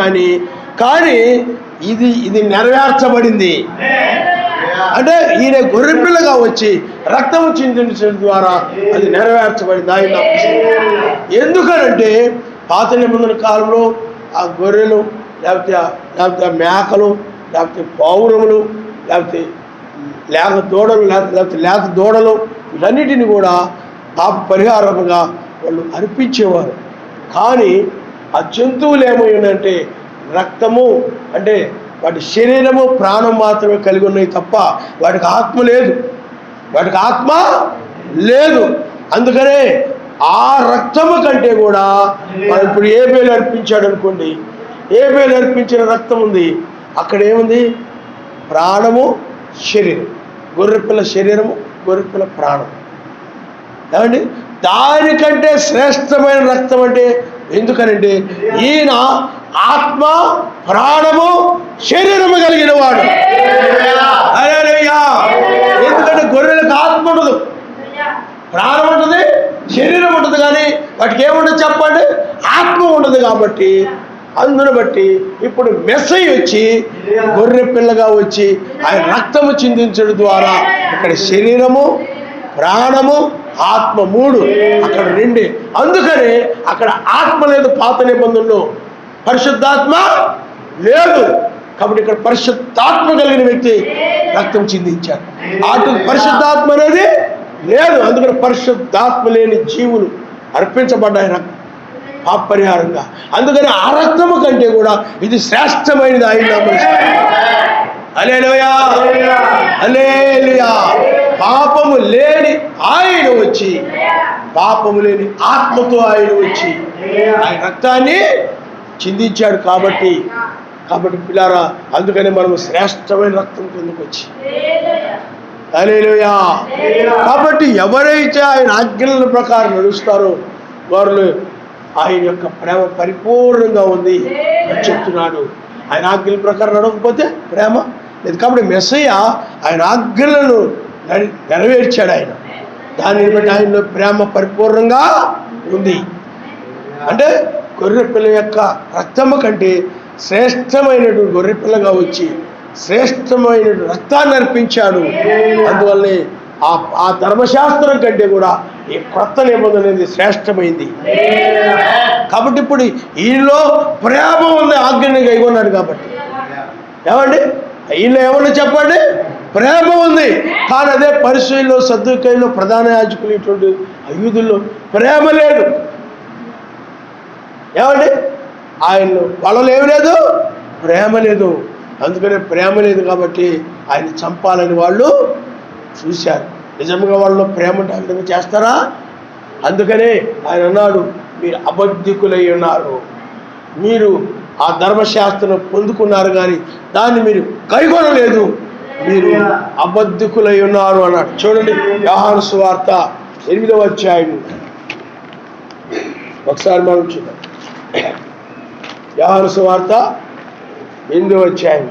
కానీ ఇది నెరవేర్చబడింది. అంటే ఈయన గొర్రెపిల్లగా వచ్చి రక్తము చిందించడం ద్వారా అది నెరవేర్చబడింది. ఆయన ఎందుకనంటే పాత నిబంధన కాలంలో ఆ గొర్రెలు లేకపోతే మేకలు లేకపోతే పౌరములు లేకపోతే లేత దూడలు ఇవన్నిటిని కూడా పాప పరిహారముగా వాళ్ళు అర్పించేవారు. కానీ ఆ జంతువులు ఏమైందంటే రక్తము అంటే వాటి శరీరము ప్రాణం మాత్రమే కలిగి ఉన్నాయి తప్ప వాటికి ఆత్మ లేదు. అందుకనే ఆ రక్తము కంటే కూడా మనం ఇప్పుడు ఏబేలు అర్పించాడు అనుకోండి, ఏబేలు అర్పించిన రక్తం ఉంది, అక్కడ ఏముంది, ప్రాణము శరీరం. గొర్రెపిల్ల శరీరము, గొర్రెపిల్ల ప్రాణం. ఏమండి, దానికంటే శ్రేష్టమైన రక్తం అంటే ఎందుకనంటే ఈయన ఆత్మ ప్రాణము శరీరము కలిగిన వాడు. ఎందుకంటే గొర్రెలకు ఆత్మ ఉండదు, ప్రాణం ఉంటుంది, శరీరం ఉంటుంది, కానీ వాటికి ఏముండదు చెప్పండి, ఆత్మ ఉండదు. కాబట్టి అందును బట్టి ఇప్పుడు మెస్సయ్య వచ్చి గొర్రె పిల్లగా వచ్చి ఆయన రక్తము చిందించడం ద్వారా ఇక్కడ శరీరము, ప్రాణము, ఆత్మ 3 అక్కడ 2. అందుకనే అక్కడ ఆత్మ లేదు పాత నిబంధనలో, పరిశుద్ధాత్మ లేదు. కాబట్టి ఇక్కడ పరిశుద్ధాత్మ కలిగిన వ్యక్తి రక్తం చిందించారు. అటు పరిశుద్ధాత్మ అనేది లేదు. అందుకని పరిశుద్ధాత్మ లేని జీవులు అర్పించబడ్డాయి పాప పరిహారంగా. అందుకని ఆ రక్తము కంటే కూడా ఇది శ్రేష్టమైనది. ఆయన హల్లెలూయా, హల్లెలూయా. పాపము లేని ఆయన వచ్చి, పాపము లేని ఆత్మతో ఆయన వచ్చి ఆయన రక్తాన్ని చిందించాడు. కాబట్టి పిల్లారా, అందుకని మనము శ్రేష్టమైన రక్తం కిందకు వచ్చి హల్లెలూయా. కాబట్టి ఎవరైతే ఆయన ఆజ్ఞల ప్రకారం నడుస్తారో వారు ఆయన యొక్క ప్రేమ పరిపూర్ణంగా ఉంది అని చెప్తున్నాడు. ఆయన ఆజ్ఞల ప్రకారం నడవకపోతే ప్రేమ లేదు. కాబట్టి మెస్సయ్య ఆయన ఆజ్ఞలను నెరవేర్చాడు. ఆయన దానిని బట్టి ఆయనలో ప్రేమ పరిపూర్ణంగా ఉంది. అంటే గొర్రె పిల్ల యొక్క రక్తము కంటే శ్రేష్టమైనటువంటి గొర్రెపిల్లగా వచ్చి శ్రేష్టమైన రక్తాన్ని అర్పించాడు. అందువల్లనే ఆ ధర్మశాస్త్రం కంటే కూడా ఈ కొత్త నిబంధన అనేది శ్రేష్టమైంది. కాబట్టి ఇప్పుడు ఈయనలో ప్రేమ ఉంది, ఆజ్ఞని కైగొన్నాడు కాబట్టి. ఏమండి ఈయనలో ఏమన్నా చెప్పండి, ప్రేమ ఉంది. కానీ అదే పరిశీలిలో సద్దుకైలో ప్రధాన యాజకులు ఇటువంటి యూదుల్లో ప్రేమ లేదు. ఏమండి ఆయన వాళ్ళలో ఏమి లేదు, ప్రేమ లేదు. అందుకనే ప్రేమ లేదు కాబట్టి ఆయన చంపాలని వాళ్ళు చూశారు. నిజంగా వాళ్ళలో ప్రేమ అంటే ఆ విధంగా చేస్తారా? అందుకనే ఆయన అన్నాడు, మీరు అబద్ధికులై ఉన్నారు, మీరు ఆ ధర్మశాస్త్రం పొందుకున్నారు కానీ దాన్ని మీరు కైగొనలేదు, మీరు అబద్ధికులై ఉన్నారు అన్నాడు. చూడండి యోహాను సువార్త 8వ అధ్యాయం ఒకసారి మనం చూద్దాం. యోహాను సువార్త 8వ అధ్యాయం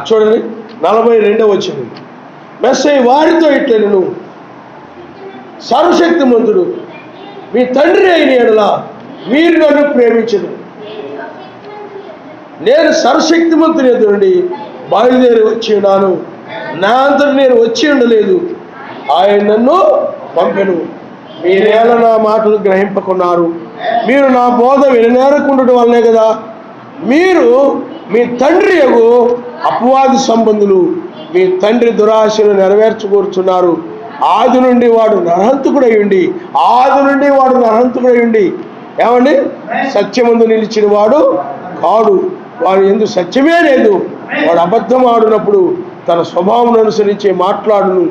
చూడండి 42వ వచనం. మెస్సయ్య వారితో ఇట్లనెను, సర్వశక్తిమంతుడు మీ తండ్రి అయిన యెడల మీరు నన్ను ప్రేమించదు. నేను సర్వశక్తిమంతుని ఎదురు నుండి బయలుదేరి వచ్చి ఉన్నాను, నా అంతటి నేను వచ్చి ఉండలేదు, ఆయన నన్ను పంపెను. మీరేళ నా మాటలు గ్రహింపకున్నారు, మీరు నా బోధ విననేరకుండటం వల్లనే కదా. మీరు మీ తండ్రి యగు అపవాది సంబంధులు, మీ తండ్రి దురాశను నెరవేర్చుకూర్చున్నారు. ఆది నుండి వాడు నరహంతకుడై ఉండి ఏమండి సత్యమందు నిలిచిన వాడు కాడు, వాడు ఎందుకు సత్యమే లేదు. వాడు అబద్ధం ఆడినప్పుడు తన స్వభావం అనుసరించే మాట్లాడును.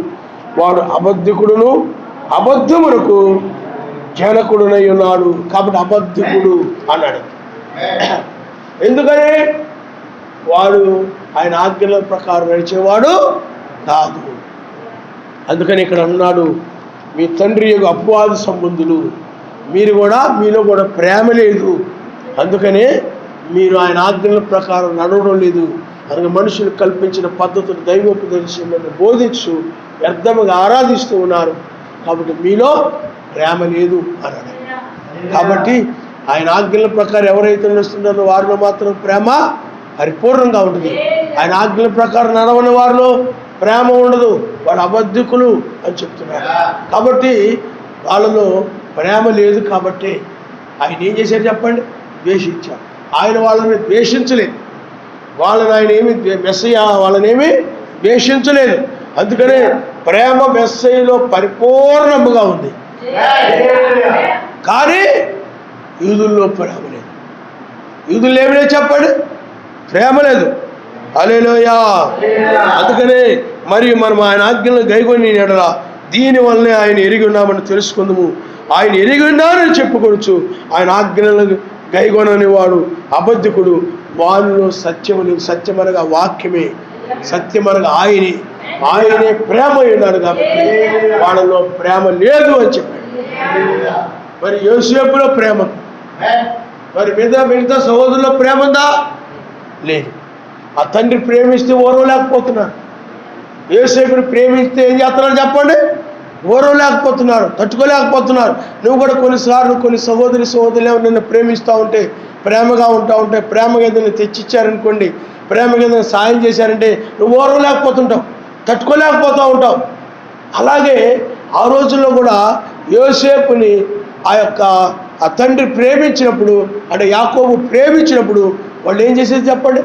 వాడు అబద్ధికుడును అబద్ధమునకు జనకుడునై ఉన్నాడు. కాబట్టి అబద్ధికుడు అన్నాడు. ఎందుకని వాడు ఆయన ఆజ్ఞల ప్రకారం నడిచేవాడు కాదు. అందుకని ఇక్కడ అన్నాడు, మీ తండ్రి యొక్క అపవాది సంబంధులు, మీలో కూడా ప్రేమ లేదు. అందుకనే మీరు ఆయన ఆజ్ఞల ప్రకారం నడవడం లేదు. అందుకే మనుషులు కల్పించిన పద్ధతులు దైవోపదేశాలను బోధించు వ్యర్థముగా ఆరాధిస్తూ ఉన్నారు. కాబట్టి మీలో ప్రేమ లేదు అన్నాడు. కాబట్టి ఆయన ఆజ్ఞల ప్రకారం ఎవరైతే నడుస్తున్నారో వారిలో మాత్రం ప్రేమ పరిపూర్ణంగా ఉంటుంది. ఆయన ఆజ్ఞల ప్రకారం నడవని వారిలో ప్రేమ ఉండదు, వాడు అబద్ధికులు అని చెప్తున్నారు. కాబట్టి వాళ్ళలో ప్రేమ లేదు. కాబట్టి ఆయన ఏం చేశారు చెప్పండి, ద్వేషించారు. ఆయన వాళ్ళని ద్వేషించలేదు, వాళ్ళనేమి ద్వేషించలేదు. అందుకనే ప్రేమ మెస్సయ్యలో పరిపూర్ణముగా ఉంది. కానీ యూదుల్లో ప్రేమ లేదు. యూదుల్లో ఏమి లేదు చెప్పండి, ప్రేమ లేదు. హల్లెలూయా. అందుకనే మరి మనం ఆయన ఆజ్ఞలను గైకొని ఎడల దీనివల్లనే ఆయన ఎరిగి ఉన్నామని తెలుసుకుందాము. ఆయన ఎరిగి ఉన్నారని చెప్పుకోవచ్చు. ఆయన ఆజ్ఞలను గైగొనని వాడు అబద్ధికుడు, వారిలో సత్యము లేదు. సత్యమనగా వాక్యమే, సత్యమనగా ఆయనే ప్రేమ ఉన్నాడు. కాబట్టి వాళ్ళలో ప్రేమ లేదు అని చెప్పాడు. మరి యోసేపులో ప్రేమ, మరి మిగతా సహోదరుల్లో ప్రేమ ఉందా? లేదు. ఆ తండ్రి ప్రేమిస్తే ఓర్వలేకపోతున్నారు. యోసేపుని ప్రేమిస్తే ఏం చేస్తున్నారు చెప్పండి, ఓర్వలేకపోతున్నారు, తట్టుకోలేకపోతున్నారు. నువ్వు కూడా కొన్నిసార్లు కొన్ని సహోదరులు నిన్ను ప్రేమిస్తూ ఉంటే, ప్రేమగా ఉంటే, ప్రేమగా ఏదైనా తెచ్చిచ్చారనుకోండి, ప్రేమగా ఏదైనా సాయం చేశారంటే నువ్వు ఓర్వలేకపోతుంటావు, తట్టుకోలేకపోతూ ఉంటావు. అలాగే ఆ రోజుల్లో కూడా యోసేపుని ఆ తండ్రి ప్రేమించినప్పుడు, అంటే యాకోబు ప్రేమించినప్పుడు వాళ్ళు ఏం చేసేది చెప్పండి,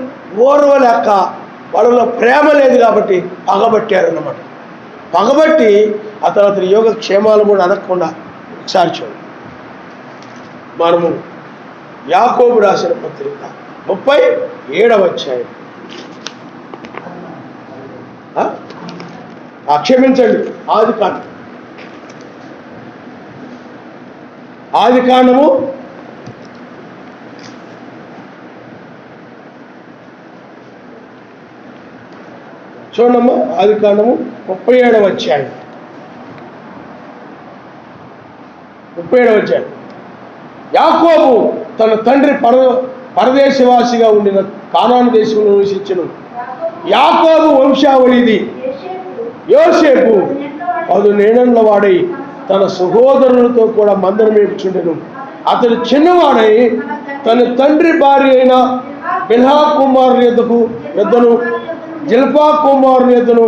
ఓర్వలేక వాళ్ళలో ప్రేమ లేదు కాబట్టి పగబట్టారన్నమాట. పగబట్టి ఆ తర్వాత యోగక్షేమాలు కూడా అనకుండా ఒకసారి చూడండి. మనము యాకోబు రాసిన పత్రిక 37వ అధ్యాయం, క్షమించండి, ఆదికాండము 37వ అధ్యాయం 37వ అధ్యాయం. యాకోబు తన తండ్రి పరదేశవాసిగా ఉండిన కానాను దేశంలో నివసించెను. యాకోబు వంశావళిది యోసేపు అది నేనన్న వాడై తన సహోదరులతో కూడా మందను మేపుచుండెను. అతడు చిన్నవాడై తన తండ్రి భార్య అయిన బిల్హా కుమారుని యొద్దను జిల్పా కుమారుని యొద్దను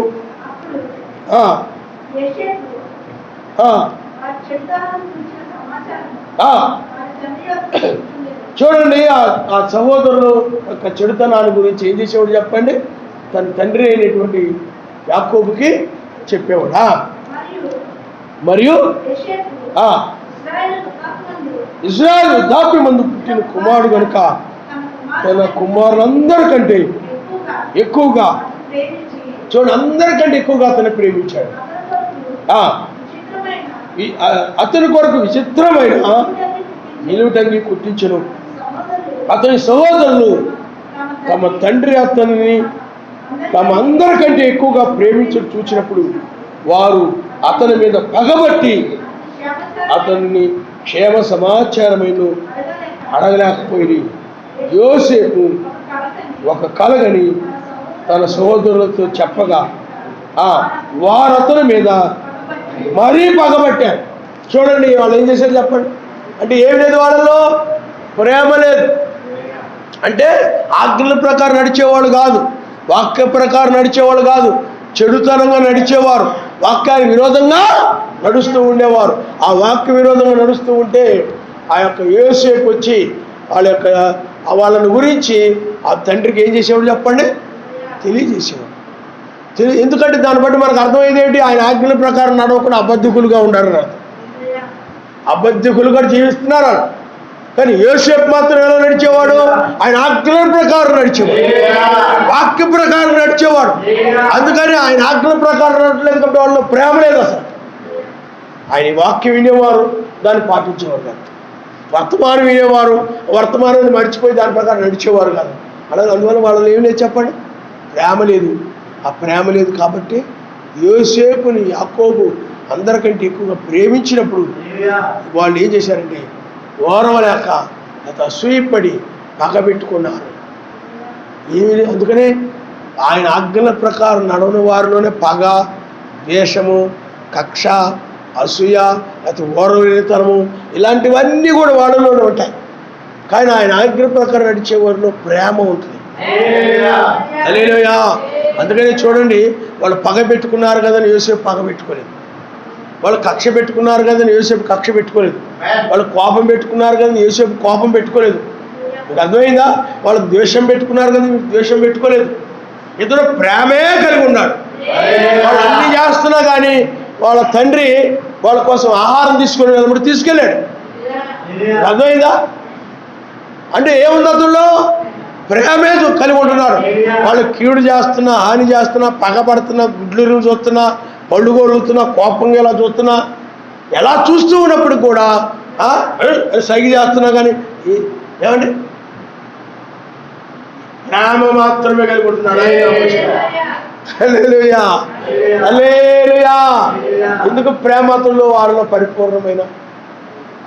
చూడండి. ఆ సహోదరులు యొక్క చెడుతనాన్ని గురించి ఏం చేసేవాడు చెప్పండి? తన తండ్రి అయినటువంటి యాకోబుకి చెప్పేవాడా? మరియు ఇజ్రాయేలు వృద్ధాప్య మందు పుట్టిన కుమారుడు కనుక తన కుమారులందరికంటే ఎక్కువగా, చూడండి, అందరికంటే ఎక్కువగా అతను ప్రేమించాడు. అతని కొరకు విచిత్రమైన నిలువుటంగి కుట్టించను. అతని సహోదరులు తమ తండ్రి అతనిని తమ అందరికంటే ఎక్కువగా ప్రేమించడం చూసినప్పుడు వారు అతని మీద పగబట్టి అతన్ని క్షేమ సమాచారమైన అడగలేకపోయి యోసేపు ఒక కలగని తన సహోదరులతో చెప్పగా వారు అతని మీద మరీ పగబట్టారు. చూడండి, వాళ్ళు ఏం చేశారు చెప్పండి? అంటే ఏమి లేదు, వాళ్ళలో ప్రేమ లేదు. అంటే ఆజ్ఞల ప్రకారం నడిచేవాళ్ళు కాదు, వాక్య ప్రకారం నడిచేవాళ్ళు కాదు, చెడుతనంగా నడిచేవారు, వాక్యానికి విరోధంగా నడుస్తూ ఉండేవారు. ఆ వాక్య విరోధంగా నడుస్తూ ఉంటే ఆ యొక్క యోసేపు వచ్చి వాళ్ళని గురించి ఆ తండ్రికి ఏం చేసేవాడు చెప్పండి? తెలియజేసేవాడు. ఎందుకంటే దాన్ని బట్టి మనకు అర్థమైంది ఏంటి? ఆయన ఆజ్ఞల ప్రకారం నడవకుండా అబద్ధికులుగా ఉన్నారు, అబద్ధికులుగా జీవిస్తున్నారు. కానీ యోసేపు మాత్రం ఎలా నడిచేవాడు? ఆయన ఆజ్ఞల ప్రకారం నడిచేవాడు, వాక్య ప్రకారం నడిచేవాడు. అందుకని ఆయన ఆజ్ఞల ప్రకారం నడవట్లేదు కాబట్టి వాళ్ళు ప్రేమ లేదు అసలు. ఆయన వాక్యం వినేవారు, దాన్ని పాటించేవారు కాదు. వర్తమానం వినేవారు, వర్తమానాన్ని మర్చిపోయి దాని ప్రకారం నడిచేవారు కాదు. అలాగే అందువల్ల వాళ్ళు ఏం లేదు చెప్పండి? ప్రేమ లేదు. ఆ ప్రేమ లేదు కాబట్టి యోసేపుని యాకోబు అందరికంటే ఎక్కువగా ప్రేమించినప్పుడు వాళ్ళు ఏం చేశారంటే ఓర్వలేక అసూయపడి పగబెట్టుకున్నారు. అందుకనే ఆయన ఆజ్ఞల ప్రకారం నడవని వారిలోనే పగ, ద్వేషము, కక్ష, అసూయ, లేకపోతే ఓర్వలేనితనము ఇలాంటివన్నీ కూడా వాళ్ళలోనే ఉంటాయి. కానీ ఆయన ఆజ్ఞల ప్రకారం నడిచే వారిలో ప్రేమ ఉంటుంది. హల్లెలూయా. అందుకని చూడండి, వాళ్ళు పగ పెట్టుకున్నారు కదని యోసేపు పగ పెట్టుకోలేదు, వాళ్ళు కక్ష పెట్టుకున్నారు కదని యోసేపు కక్ష పెట్టుకోలేదు, వాళ్ళు కోపం పెట్టుకున్నారు కదని యోసేపు కోపం పెట్టుకోలేదు. మీకు అర్థమైందా? వాళ్ళు ద్వేషం పెట్టుకున్నారు కదా ద్వేషం పెట్టుకోలేదు. ఇతను ప్రేమే కలిగి ఉన్నాడు. వాళ్ళు అన్నీ చేస్తున్నా కానీ వాళ్ళ తండ్రి వాళ్ళ కోసం ఆహారం తీసుకొని వెళ్ళినప్పుడు తీసుకెళ్ళాడు. అర్థమైందా? అంటే ఏముంది అతల్లో? ప్రేమే కలిగి ఉంటున్నారు. వాళ్ళు కీడు చేస్తున్నా, హాని చేస్తున్నా, పగపడుతున్నా, గుడ్లు చూస్తున్నా, పళ్ళు కొలుగుతున్నా, కోపంగా ఎలా చూస్తున్నా, ఎలా చూస్తూ ఉన్నప్పుడు కూడా సైగ చేస్తున్నా కానీ ఏమండి ప్రేమ మాత్రమే కలిగి ఉంటున్నాడు. హల్లెలూయా, హల్లెలూయా. ఎందుకు? ప్రేమతో వాళ్ళలో పరిపూర్ణమైన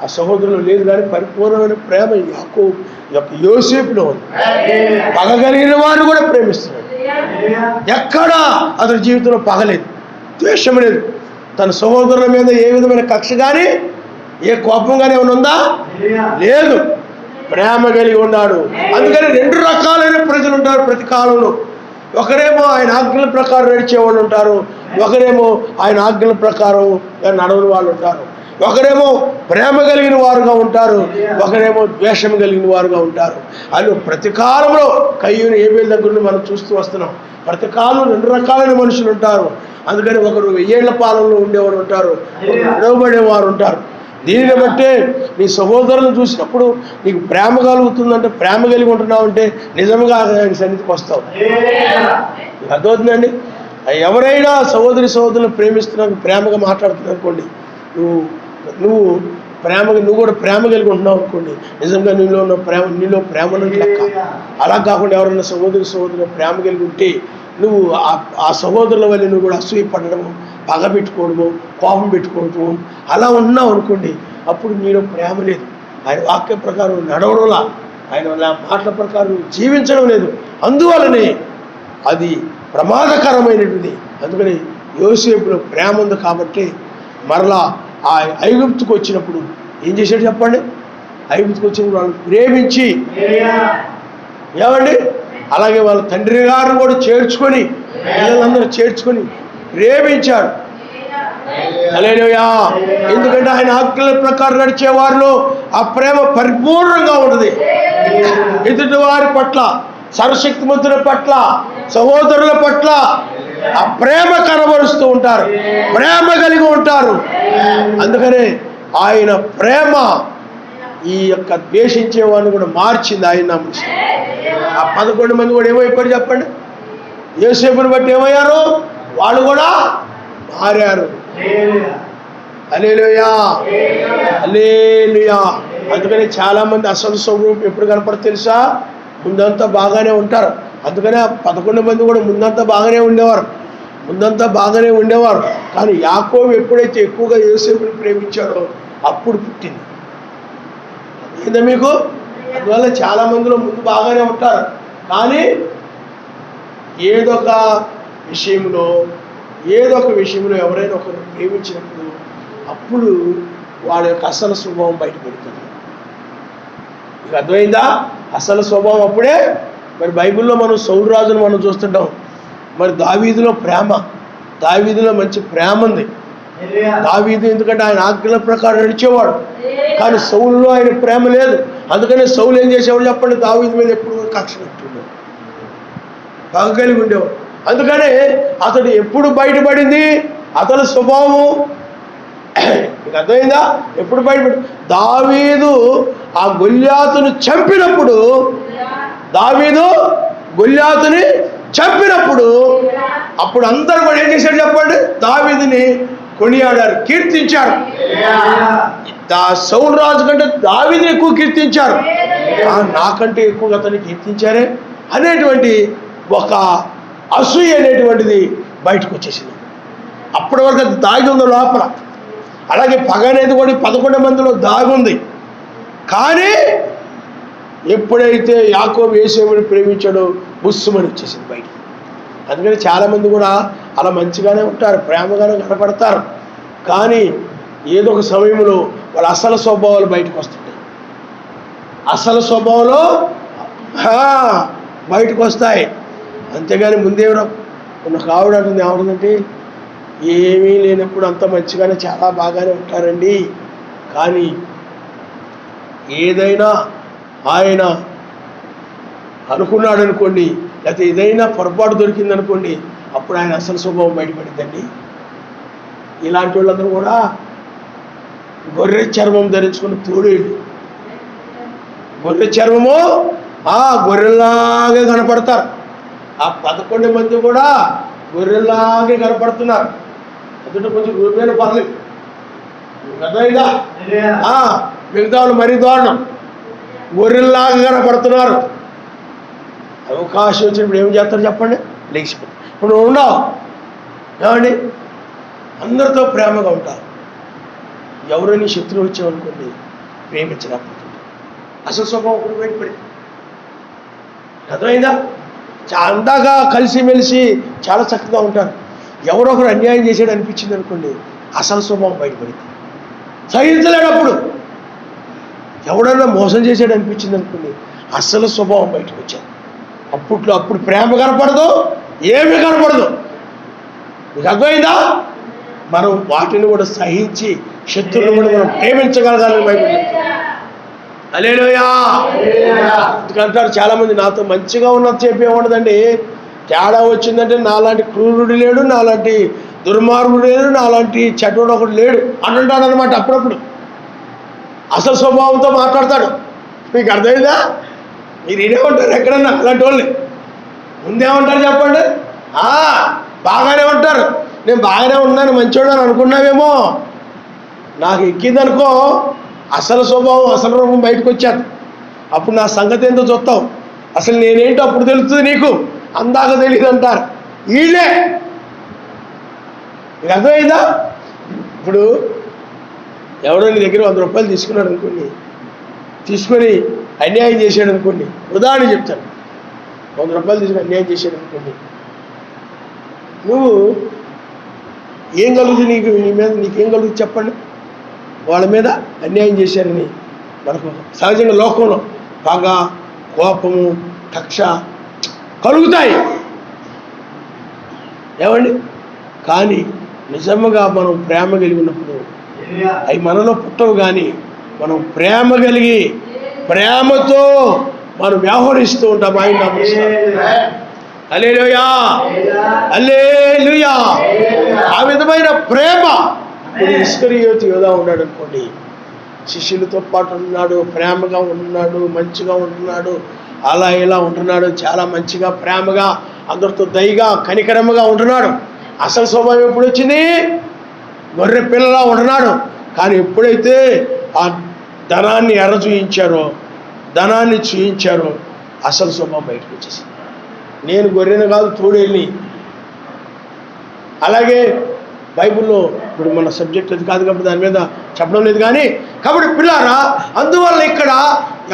ఆ సహోదరులు లేదు, కానీ పరిపూర్ణమైన ప్రేమ యోసేపులో ఉంది. పగగలిగిన వారు కూడా ప్రేమిస్తున్నాడు. ఎక్కడా అతని జీవితంలో పగలేదు, ద్వేషం లేదు. తన సహోదరుల మీద ఏ విధమైన కక్ష కానీ ఏ కోపం కానీ ఏమైనా ఉందా? లేదు. ప్రేమ కలిగి ఉన్నాడు. అందుకని రెండు రకాలైన ప్రజలు ఉంటారు ప్రతి కాలంలో. ఒకరేమో ఆయన ఆజ్ఞల ప్రకారం నడిచేవాళ్ళు ఉంటారు, ఒకరేమో ఆయన ఆజ్ఞల ప్రకారం నడవని వాళ్ళు ఉంటారు. ఒకరేమో ప్రేమ కలిగిన వారుగా ఉంటారు, ఒకరేమో ద్వేషం కలిగిన వారుగా ఉంటారు. అని ప్రతి కాలంలో కయ్యూని ఏబేలు దగ్గర మనం చూస్తూ వస్తున్నాం. ప్రతి కాలం రెండు రకాలైన మనుషులు ఉంటారు. అందుకని ఒకరు 1000 ఏళ్ల పాలనలో ఉండేవారు ఉంటారు, విడవబడేవారు ఉంటారు. దీనిని బట్టే నీ సహోదరులను చూసినప్పుడు నీకు ప్రేమ కలుగుతుందంటే, ప్రేమ కలిగి ఉంటున్నావు అంటే నిజంగా ఆయన సన్నిధికి వస్తావు. అర్థమవుతుందండి? ఎవరైనా సహోదరులను ప్రేమిస్తున్నావు, ప్రేమగా మాట్లాడుతున్నావు అనుకోండి, నువ్వు ప్రేమగా నువ్వు కూడా ప్రేమ కలిగి ఉంటున్నావు అనుకోండి, నిజంగా నీలో ప్రేమ లెక్క. అలా కాకుండా ఎవరైనా సహోదరులు ప్రేమ కలిగి ఉంటే నువ్వు ఆ సహోదరుల వల్ల నువ్వు కూడా అసూయపడడము, పగ పెట్టుకోవడము, కోపం పెట్టుకోవడము అలా ఉన్నావు అనుకోండి, అప్పుడు నీలో ప్రేమ లేదు. ఆయన వాక్య ప్రకారం నడవడంలా, ఆయన మాటల ప్రకారం జీవించడం లేదు. అందువలనే అది ప్రమాదకరమైనటువంటి. అందుకని యోసేపులో ప్రేమ ఉంది కాబట్టి మరలా ఆ ఐగుప్తుకు వచ్చినప్పుడు ఏం చేశాడు చెప్పండి? ఐగుప్తుకు వచ్చినప్పుడు వాళ్ళని ప్రేమించి ఏమండి అలాగే వాళ్ళ తండ్రి గారు కూడా చేర్చుకొని పిల్లలందరూ చేర్చుకొని ప్రేమించాడు. హల్లెలూయా. ఎందుకంటే ఆయన ఆజ్ఞల ప్రకారం నడిచే వారిలో ఆ ప్రేమ పరిపూర్ణంగా ఉంటుంది. ఎదుటి వారి పట్ల, సర్వశక్తిమంతుల పట్ల, సహోదరుల పట్ల ఆ ప్రేమ కనబరుస్తూ ఉంటారు, ప్రేమ కలిగి ఉంటారు. అందుకనే ఆయన ప్రేమ ఈ యొక్క ద్వేషించే వాళ్ళని కూడా మార్చింది. ఆయన నమ్మించి ఆ 11 మంది కూడా ఏమైపోయారు చెప్పండి? యోసేపుని బట్టి ఏమయ్యారు? వాళ్ళు కూడా మారారు. హల్లెలూయా, హల్లెలూయా. అందుకని చాలా మంది అసలు స్వరూపం ఎప్పుడు కనపడదు తెలుసా? ముందంతా బాగానే ఉంటారు. అందుకనే ఆ 11 మంది కూడా ముందంతా బాగానే ఉండేవారు. కానీ యాకోబు ఎప్పుడైతే ఎక్కువగా యోసేపుని ప్రేమించాడో అప్పుడు పుట్టింది. ఏందా మీకు? అందువల్ల చాలా మందిలో ముందు బాగానే ఉంటారు, కానీ ఏదో ఒక విషయంలో ఎవరైనా ఒకరు ప్రేమించినప్పుడు అప్పుడు వాళ్ళ యొక్క అసలు స్వభావం బయటపడుతుంది. మీకు అర్థమైందా? అసలు స్వభావం అప్పుడే. మరి బైబిల్లో మనం సౌలు రాజును మనం చూస్తుంటాం. మరి దావీదులో మంచి ప్రేమ ఉంది. దావీదు ఎందుకంటే ఆయన ఆజ్ఞల ప్రకారం నడిచేవాడు, కానీ సౌలులో ఆయన ప్రేమ లేదు. అందుకనే సౌలు ఏం చేసేవాడు చెప్పండి? దావీదు మీద ఎప్పుడు కక్ష పెట్టుకున్నాడు, పగ కలిగి ఉండేవాడు. అందుకనే అతడు ఎప్పుడు బయటపడింది అతని స్వభావం? మీకు అర్థమైందా? ఎప్పుడు బయటపడి దావీదు ఆ గొల్యాతును చంపినప్పుడు అప్పుడు అందరూ కూడా ఏం చేశాడు చెప్పండి? దావీదుని కొనియాడారు, కీర్తించారు. సౌలు రాజు కంటే దావీదుని ఎక్కువ కీర్తించారు. నాకంటే ఎక్కువగా అతన్ని కీర్తించారే అనేటువంటి ఒక అసూయ అనేటువంటిది బయటకు వచ్చేసింది. అప్పటి వరకు అది దాగి ఉంది లోపల. అలాగే పగ అనేది కూడా 11 మందిలో దాగుంది. కానీ ఎప్పుడైతే యాకోబు యోసేపుని ప్రేమించాడో బుస్సుమని వచ్చేసింది బయటికి. అందుకని చాలామంది కూడా అలా మంచిగానే ఉంటారు, ప్రేమగానే కనపడతారు, కానీ ఏదో ఒక సమయంలో వాళ్ళ అసలు స్వభావాలు బయటకు వస్తుంటాయి. అసలు స్వభావంలో బయటకు వస్తాయి. అంతేగాని ముందేమో ఒక ఆవిడ అంటుంది, ఏమంటుందంటే ఏమీ లేనప్పుడు అంత మంచిగానే చాలా బాగానే ఉంటారండి, కానీ ఏదైనా ఆయన అనుకున్నాడు అనుకోండి, లేకపోతే ఏదైనా పొరపాటు దొరికిందనుకోండి, అప్పుడు ఆయన అసలు స్వభావం బయటపడిందండి. ఇలాంటి వాళ్ళందరూ కూడా గొర్రె చర్మం ధరించుకుని తోడేళ్ళు, గొర్రె చర్మము గొర్రెలాగే కనపడతారు. ఆ 11 మంది కూడా గొర్రెలాగే కనపడుతున్నారు. అందులో కొంచెం గొర్రెలు పర్లేదు, అర్థమైందా? మిగతా వాళ్ళు మరీ దారుణం, గొర్రెల్లాగా కనపడుతున్నారు. అవకాశం వచ్చినప్పుడు ఏం చేస్తారు చెప్పండి? లేచిపోతారు. ఇప్పుడు నువ్వు ఉన్నావు ఏమండి, అందరితో ప్రేమగా ఉంటావు. ఎవరైనా శత్రువు వచ్చావనుకోండి ప్రేమించలేకపోతుంది. అసలు స్వభావం ఒకటి బయటపడింది. అర్థమైందా? అందాగా కలిసిమెలిసి చాలా చక్కగా ఉంటారు. ఎవరొకరు అన్యాయం చేసాడు అనిపించింది అనుకోండి, అసలు స్వభావం బయటపడింది. సహించలేడు. అప్పుడు ఎవడన్నా మోసం చేసాడు అనిపించింది అనుకోండి, అసలు స్వభావం బయటకు వచ్చాడు. అప్పుడు ప్రేమ కనపడదు, ఏమీ కనపడదు. మీకు అర్థమైందా? మనం వాటిని కూడా సహించి శత్రువులను కూడా మనం ప్రేమించగలగాలని బైబిల్ చెప్తుంది. హల్లెలూయా. ఎందుకంటారు చాలామంది, నాతో మంచిగా ఉన్నది చెప్పేముండదండి, తేడా వచ్చిందంటే నాలాంటి క్రూరుడు లేడు, నాలాంటి దుర్మార్గుడు లేడు, నాలాంటి చెడ్డోడు ఒకడు లేడు అంటుంటాడు అనమాట. అప్పుడప్పుడు అసలు స్వభావంతో మాట్లాడతాడు. మీకు అర్థమైందా? మీరు ఇదేమంటారు ఎక్కడన్నా అలాంటి వాళ్ళని ముందేమంటారు చెప్పండి? బాగానే ఉంటారు. నేను బాగానే ఉన్నాను, మంచివాడు అని అనుకున్నావేమో. నాకు ఎక్కిందనుకో అసలు స్వభావం, అసలు రూపం బయటకు వచ్చాను. అప్పుడు నా సంగతి ఏంటో చూస్తావు. అసలు నేనేంటో అప్పుడు తెలుస్తుంది నీకు, అందాక తెలియదు అంటారు వీళ్ళే. మీకు అర్థమైందా? ఇప్పుడు ఎవడో నీ దగ్గర 100 రూపాయలు తీసుకున్నాడు అనుకోండి, తీసుకొని అన్యాయం చేశాడు అనుకోండి, ఉదాహరణ చెప్తాను. 100 రూపాయలు తీసుకుని అన్యాయం చేశాడు అనుకోండి, నువ్వు ఏం కలుగుతుంది నీకు? నీ మీద నీకేం కలుగుతుంది చెప్పండి? వాళ్ళ మీద అన్యాయం చేశారని మనకు సహజంగా లోకంలో పగ, కోపము, కక్ష కలుగుతాయి ఏమండి. కానీ నిజముగా మనం ప్రేమ కలిగి ఉన్నప్పుడు అవి మనలో పుట్టవు. కానీ మనం ప్రేమ కలిగి ప్రేమతో మనం వ్యవహరిస్తూ ఉంటాం. ఆయన హల్లెలూయా, హల్లెలూయా. ఆ విధమైన ప్రేమ ఇప్పుడు ఇస్కరియోతు యోధా ఉన్నాడు అనుకోండి, శిష్యులతో పాటు ఉన్నాడు, ప్రేమగా ఉంటున్నాడు, మంచిగా ఉంటున్నాడు, అలా ఇలా ఉంటున్నాడు, చాలా మంచిగా ప్రేమగా అందరితో దయగా కనికరముగా ఉంటున్నాడు. అసలు స్వభావం ఎప్పుడు వచ్చింది? గొర్రె పిల్లలా ఉంటున్నాడు. కానీ ఎప్పుడైతే ఆ ధనాన్ని ధనాన్ని చూయించారో అసలు స్వభావం బయటకు వచ్చేసింది. నేను గొర్రెను కాదు తోడేళ్ళని. అలాగే బైబిల్లో ఇప్పుడు మన సబ్జెక్ట్ అది కాదు కాబట్టి దాని మీద చెప్పడం లేదు. కానీ కాబట్టి పిల్లారా, అందువల్ల ఇక్కడ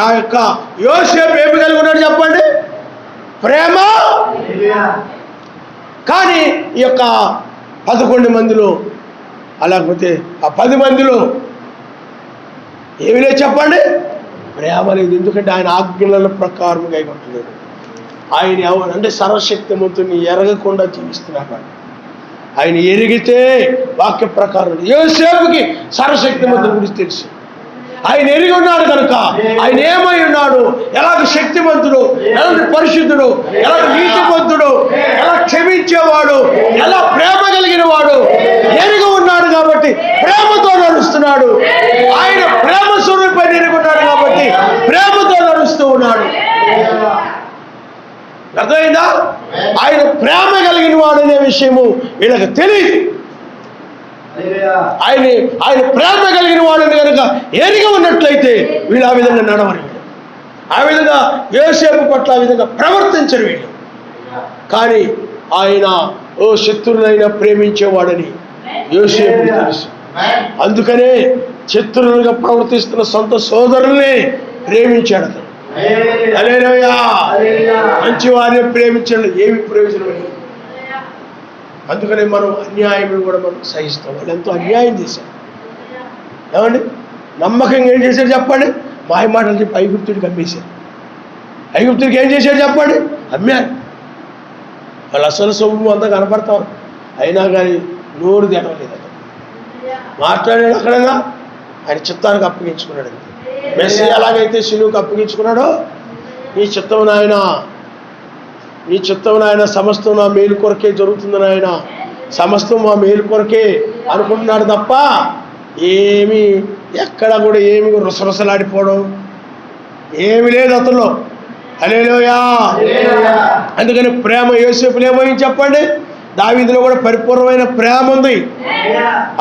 ఆ యొక్క యోసేపు ఏమి కలిగి ఉన్నాడు చెప్పండి? ప్రేమ. కానీ ఈ యొక్క 11 మందిలో అలాగపోతే ఆ 10 మందిలో ఏమి లేదు చెప్పండి? ప్రేమ లేదు. ఎందుకంటే ఆయన ఆజ్ఞల ప్రకారం కైగొట్టలేదు. ఆయన ఎవరంటే సర్వశక్తిమంతుని ఎరగకుండా జీవిస్తున్నాడు. ఆయన ఎరిగితే వాక్య ప్రకారం యోసేపుకి సర్వశక్తిమంతుని గురించి తెలుసు. ఆయన ఎరిగి ఉన్నాడు కనుక ఆయన ఏమై ఉన్నాడు, ఎలాగ శక్తిమంతుడు, ఎలాంటి పరిశుద్ధుడు, ఎలా నీతిమంతుడు, ఎలా క్షమించేవాడు, ఎలా ప్రేమ కలిగిన వాడు ఎరిగి ఉన్నాడు. కాబట్టి ప్రేమతో నడుస్తున్నాడు. ఆయన ప్రేమ స్వరూపై ఎరిగి ఉన్నాడు కాబట్టి ప్రేమతో నడుస్తూ ఉన్నాడు. అర్థమైందా? ఆయన ప్రేమ కలిగిన వాడు అనే విషయము వీళ్ళకి తెలియదు. ఆయన ప్రేమ కలిగిన వాడిని కనుక ఎరిగి ఉన్నట్లయితే వీళ్ళు ఆ విధంగా నడవరు. ఆ విధంగా యోసేపు పట్ల ఆ విధంగా ప్రవర్తించరు వీళ్ళు. కానీ ఆయన శత్రువులైనా ప్రేమించేవాడని యోసేపు తెలుసు. అందుకనే శత్రువులుగా ప్రవర్తిస్తున్న సొంత సోదరుల్ని ప్రేమించాడు అతను. హల్లెలూయా. మంచి వారిని ప్రేమించడం ఏమి ప్రయోజనం? అందుకనే మనం అన్యాయం కూడా మనం సహిస్తాం. వాళ్ళు ఎంతో అన్యాయం చేశారు ఏమండి. నమ్మకంగా ఏం చేశారు చెప్పండి? మాయ మాటలు చెప్పి ఐగుప్తుడికి అమ్మేశారు. ఐగుప్తుడికి ఏం చేశారు చెప్పండి? అమ్మారు. వాళ్ళు అసలు సొమ్ము అంతా కనపడతారు. అయినా కానీ నోరు తెరవలేదు. మాట్లాడాడు అక్కడైనా ఆయన చిత్తానికి అప్పగించుకున్నాడు. మెస్సీ ఎలాగైతే శిలువుకి అప్పగించుకున్నాడో నీ చిత్తం నాయన, నీ చిత్తం నాయన, సమస్తం నా మేలు కొరకే జరుగుతుంది నాయన, సమస్తం మా మేలు కొరకే అనుకుంటున్నాడు తప్ప ఏమి ఎక్కడ కూడా ఏమి రుసరుసలాడిపోవడం ఏమి లేదు అతను. హల్లెలూయా. అందుకని ప్రేమ యోసేపులో ఏమైంది చెప్పండి? దావీదులో కూడా పరిపూర్ణమైన ప్రేమ ఉంది.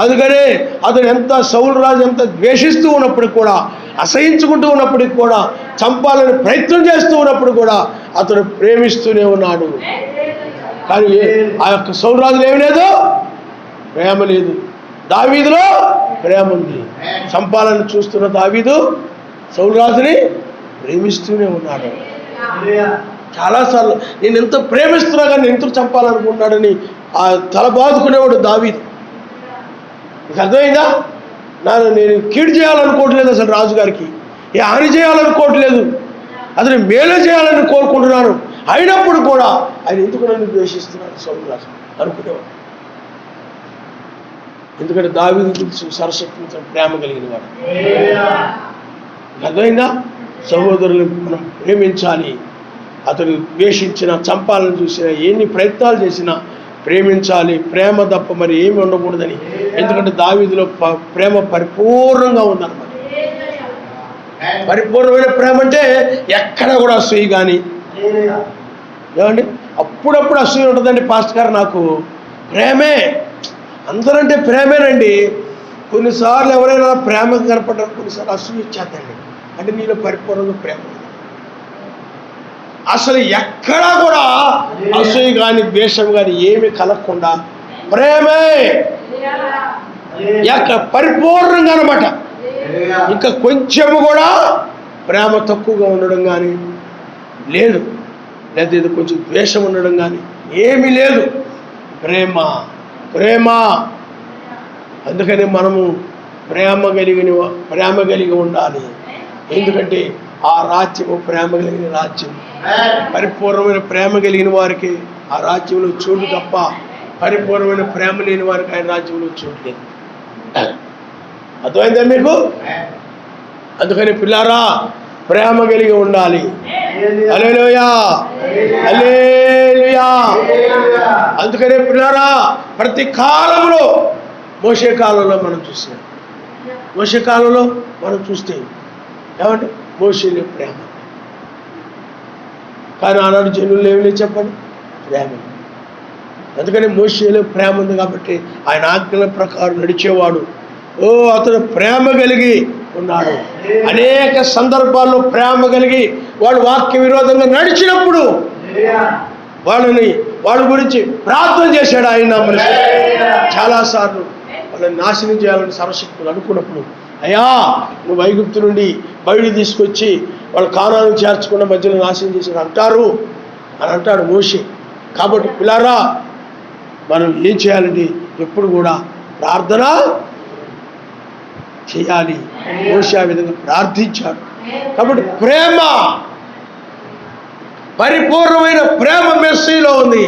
అందుకని అతను ఎంత సౌలు రాజు ఎంత ద్వేషిస్తూ ఉన్నప్పుడు కూడా, అసహించుకుంటూ ఉన్నప్పటికి కూడా, చంపాలని ప్రయత్నం చేస్తూ ఉన్నప్పుడు కూడా అతను ప్రేమిస్తూనే ఉన్నాడు. కానీ ఆ యొక్క సౌలు రాజులో ఏమి లేదు? ప్రేమ లేదు. దావీదులో ప్రేమ ఉంది. చంపాలని చూస్తున్న దావీదు సౌలు రాజుని ప్రేమిస్తూనే ఉన్నాడు. చాలాసార్లు నేను ఎంత ప్రేమిస్తున్నా కానీ ఎందుకు చంపాలనుకుంటున్నాడని ఆ తల బాదుకునేవాడు దావీదు. నీకు అర్థమైందా? నేను కీడు చేయాలనుకోవట్లేదు, అసలు రాజుగారికి ఏ హాని చేయాలనుకోవట్లేదు, అతను మేలు చేయాలని కోరుకుంటున్నాను. అయినప్పుడు కూడా ఆయన ఎందుకు నన్ను ద్వేషిస్తున్నాడు సౌలు రాజు అనుకునేవాడు. ఎందుకంటే దావీదు తెలుసు సర్వశక్తితో ప్రేమ కలిగిన వాడు. అర్థమైందా? సహోదరులు మనం ప్రేమించాలి. అతడు ద్వేషించిన, చంపాలని చూసినా, ఎన్ని ప్రయత్నాలు చేసినా ప్రేమించాలి. ప్రేమ తప్ప మరి ఏమి ఉండకూడదని. ఎందుకంటే దావీదులో ప్రేమ పరిపూర్ణంగా ఉందన్నమాట. పరిపూర్ణమైన ప్రేమ అంటే ఎక్కడ కూడా అసూయ కానీ ఏమండి, అప్పుడప్పుడు అసూయ ఉంటుందండి. పాస్టర్ గారు నాకు ప్రేమే, అందరంటే ప్రేమేనండి. కొన్నిసార్లు ఎవరైనా ప్రేమ కనపడ్డారు, కొన్నిసార్లు అసూయ ఇచ్చేద్దండి. అంటే నీలో పరిపూర్ణంగా ప్రేమ అసలు ఎక్కడా కూడా అసూయ కానీ ద్వేషం కానీ ఏమి కలగకుండా ప్రేమే పరిపూర్ణంగా అనమాట. ఇంకా కొంచెము కూడా ప్రేమ తక్కువగా ఉండడం కానీ లేదు, లేదా ఇది కొంచెం ద్వేషం ఉండడం కానీ ఏమీ లేదు. ప్రేమ ప్రేమ అందుకని మనము ప్రేమ కలిగి ఉండాలి. ఎందుకంటే ఆ రాజ్యము ప్రేమ కలిగిన రాజ్యం. పరిపూర్ణమైన ప్రేమ కలిగిన వారికి ఆ రాజ్యంలో చోటు తప్ప పరిపూర్ణమైన ప్రేమ లేని వారికి ఆయన రాజ్యంలో చోటు లేదు. అర్థమైందా మీకు? అందుకని పిల్లారా ప్రేమ కలిగి ఉండాలి. హల్లెలూయా, హల్లెలూయా. అందుకనే పిల్లారా ప్రతి కాలంలో మోషే కాలంలో మనం చూస్తున్నాం. మోషే కాలంలో మనం చూస్తే ఏమంటే మోషేలో ప్రేమ, కానీ ఆనాడు జనులు ఏమి లేదు చెప్పండి, ప్రేమ. అందుకని మోషేలో ప్రేమ ఉంది కాబట్టి ఆయన ఆజ్ఞల ప్రకారం నడిచేవాడు. అతను ప్రేమ కలిగి ఉన్నాడు. అనేక సందర్భాల్లో ప్రేమ కలిగి వాడు వాక్య విరోధంగా నడిచినప్పుడు వాళ్ళ గురించి ప్రార్థన చేశాడు. ఆయన చాలాసార్లు వాళ్ళని నాశనం చేయాలని సర్వశక్తులు అనుకున్నప్పుడు, అయ్యా నువ్వు ఐగుప్తు నుండి బయటికి తీసుకొచ్చి వాళ్ళ కానాలను చేర్చకుండా మధ్యలో నాశనం చేశాడు అంటారు అని అంటాడు మోషే. కాబట్టి పిల్లారా మనం ఏం చేయాలండి? ఎప్పుడు కూడా ప్రార్థన చేయాలి. మోషే ఆ విధంగా ప్రార్థించాడు. కాబట్టి ప్రేమ, పరిపూర్ణమైన ప్రేమ మెస్సీలో ఉంది.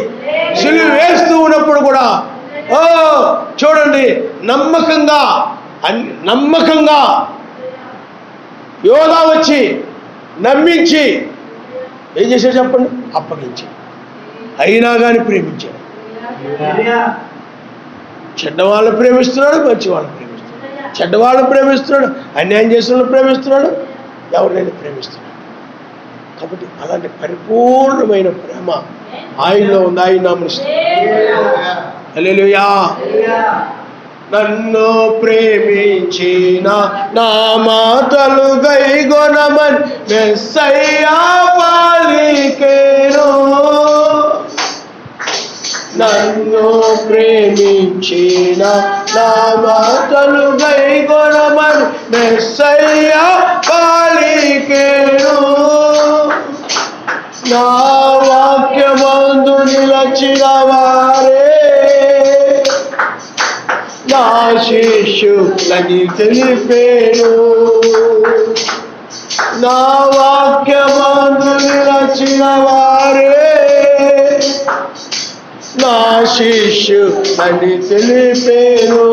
సిలువ వేస్తూ ఉన్నప్పుడు కూడా చూడండి నమ్మకంగా యోధా వచ్చి నమ్మించి ఏం చేశాడు చెప్పండి? అప్పగించి అయినా కానీ ప్రేమించాడు. చెడ్డవాళ్ళని ప్రేమిస్తున్నాడు, మంచి వాళ్ళని ప్రేమిస్తున్నాడు. చెడ్డవాళ్ళని ప్రేమిస్తున్నాడు, అన్యాయం చేసిన వాళ్ళని ప్రేమిస్తున్నాడు, ఎవరినైనా ప్రేమిస్తున్నాడు. కాబట్టి అలాంటి పరిపూర్ణమైన ప్రేమ ఆయనలో ఉంది. ఆయన నామమున హల్లెలూయా. నన్ను ప్రేమించిన నా మాటలు గైగొనమని మెస్సయ్యా పలికెను. నన్ను ప్రేమించిన నా మాటలు గైగొనమని మెస్సయ్యా పలికెను. నా వాక్యమందు నిలచిన వారే నా శిష్యులని తెలిపేను. నా వాక్యమందు నిలచిన వారే నా శిష్యులని తెలిపేను.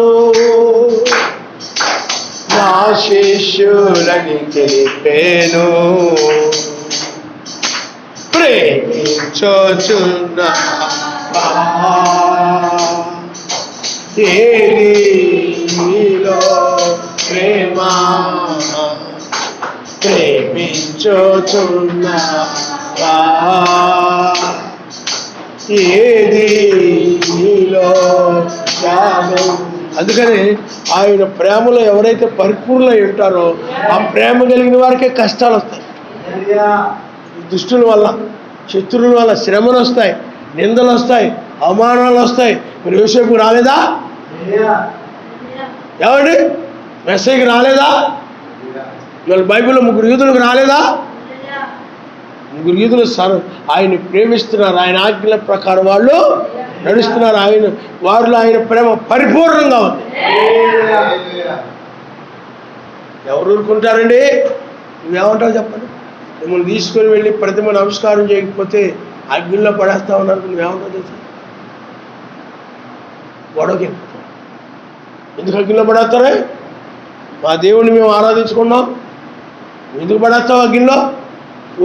నా శిష్యులని తెలిపేను. ప్రేమించుచున్నా నీలో ప్రేమ, ప్రేమించుచున్నా ఏది నీలో త్యాగం. అందుకని ఆయన ప్రేమలో ఎవరైతే పరిపూర్ణమై ఉంటారో ఆ ప్రేమ కలిగిన వారికే కష్టాలు వస్తాయి. దుష్టుల వల్ల, శత్రువుల వల్ల శ్రమలు వస్తాయి, నిందలు వస్తాయి, అవమానాలు వస్తాయి. మీరు యోసేపుకి రాలేదా? ఏమండి మెస్సీకి రాలేదా? ఇవాళ బైబిల్లో 3 యూదులకు రాలేదా? 3 యూదులు ఆయన్ని ప్రేమిస్తున్నారు. ఆయన ఆజ్ఞల ప్రకారం వాళ్ళు నడుస్తున్నారు. వారిలో ఆయన ప్రేమ పరిపూర్ణంగా ఉంది. ఎవరు ఊరుకుంటారండి? నువ్వేమంటావు చెప్పండి? మిమ్మల్ని తీసుకొని వెళ్ళి ప్రతిమ నమస్కారం చేయకపోతే అగ్నిలో పడేస్తా ఉన్నారు. నువ్వేమంటావు తెలుసా? గొడవకి ఎందుకు అగ్నిలో పడేస్తారే? మా దేవుడిని మేము ఆరాధించుకున్నాం, ఎందుకు పడేస్తావు అగ్నిలో?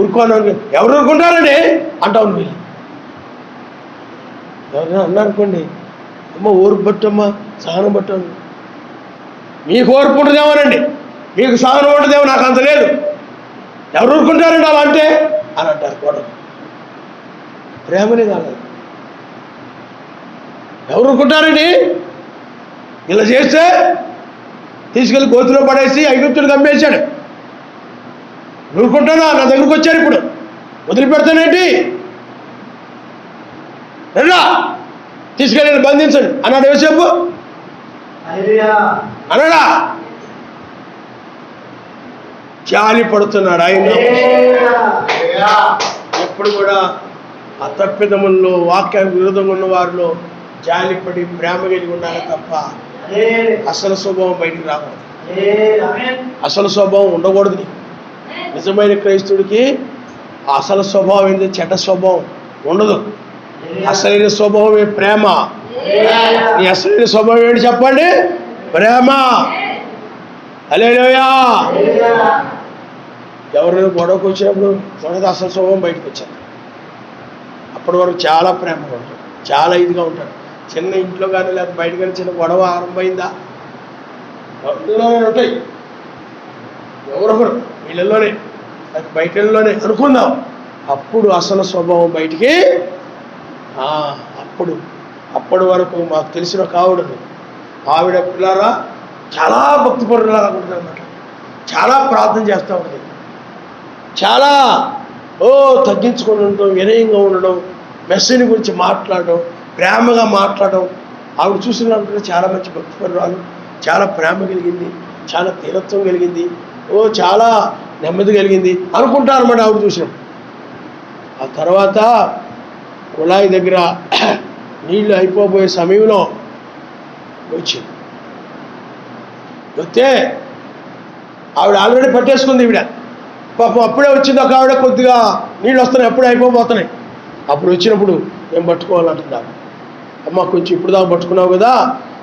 ఊరుకోను. ఎవరు ఊరుకుంటారండి అంటావు నువ్వు. ఎవరైనా అన్నారనుకోండి, అమ్మ ఓర్పు పట్టమ్మా, సహనం పట్టాను. మీకు ఓర్పు ఉంటుందేమోనండి, మీకు సహనం ఉంటుందేమో, నాకు అంత లేదు. ఎవరు ఊరుకుంటారండి అలా అంటే అని అంటారు. గొడవ ప్రేమనే కాదు. ఎవరు ఊరుకుంటారండి? ఇలా చేస్తే తీసుకెళ్ళి గోతులో పడేసి ఐగుప్తుడికి అమ్మేశాడు. ఊరుకుంటానా? నా దగ్గరకు వచ్చారు, ఇప్పుడు వదిలిపెడతానేంటి? రండా తీసుకెళ్ళి బంధించండి అన్నాడు యోసేపు. అన్నాడా? జాలి పడుతున్నాడు ఆయన. ఎప్పుడు కూడా ఆ తప్పిదముల్లో వాక్యానికి విరోధంగా ఉన్న వారిలో జాలిపడి ప్రేమ కలిగి ఉండాలి తప్ప అసలు స్వభావం బయటికి రాకూడదు. అసలు స్వభావం ఉండకూడదు నీకు. నిజమైన క్రైస్తవుడికి అసలు స్వభావం ఏంటి? చెడ్డ స్వభావం ఉండదు. అసలైన స్వభావమే ప్రేమ. నీ అసలైన స్వభావం ఏంటి చెప్పండి? ప్రేమ. హల్లెలూయా. ఎవరైనా గొడవకు వచ్చినప్పుడు గొడవ అసలు స్వభావం బయటకు వచ్చారు. అప్పటి వరకు చాలా ప్రేమగా ఉంటాడు, చాలా ఇదిగా ఉంటాడు. చిన్న ఇంట్లో కానీ లేకపోతే బయట కానీ చిన్న గొడవ ఆరంభమైందా అందులోనే ఉంటాయి. ఎవరొకరు వీళ్ళల్లోనే బయటలోనే అనుకుందాం. అప్పుడు అసలు స్వభావం బయటికి అప్పటి వరకు మాకు తెలిసిన కావుడని ఆవిడ పిల్లరా చాలా భక్తిపరులాగా ఉంటుంది అన్నమాట. చాలా ప్రార్థన చేస్తూ ఉంటుంది. చాలా తగ్గించుకొని ఉండడం, వినయంగా ఉండడం, మెసేజ్ గురించి మాట్లాడడం, ప్రేమగా మాట్లాడడం. ఆవిడ చూసినప్పుడు చాలా మంచి భక్తిపరురాలు, చాలా ప్రేమ కలిగింది, చాలా తీరత్వం కలిగింది, చాలా నెమ్మది కలిగింది అనుకుంటారు అన్నమాట ఆవిడ చూసినప్పుడు. ఆ తర్వాత కుళాయి దగ్గర నీళ్ళు అయిపోబోయే సమయంలో వచ్చింది. వస్తే ఆవిడ ఆల్రెడీ పట్టేసుకుంది. ఈవిడ పాపం అప్పుడే వచ్చింది. ఒక ఆవిడ కొద్దిగా నీళ్ళు వస్తున్నాయి, అప్పుడే అయిపోతున్నాయి. అప్పుడు వచ్చినప్పుడు నేను పట్టుకోవాలంటున్నాను. అమ్మ కొంచెం ఇప్పుడు దాకా పట్టుకున్నావు కదా,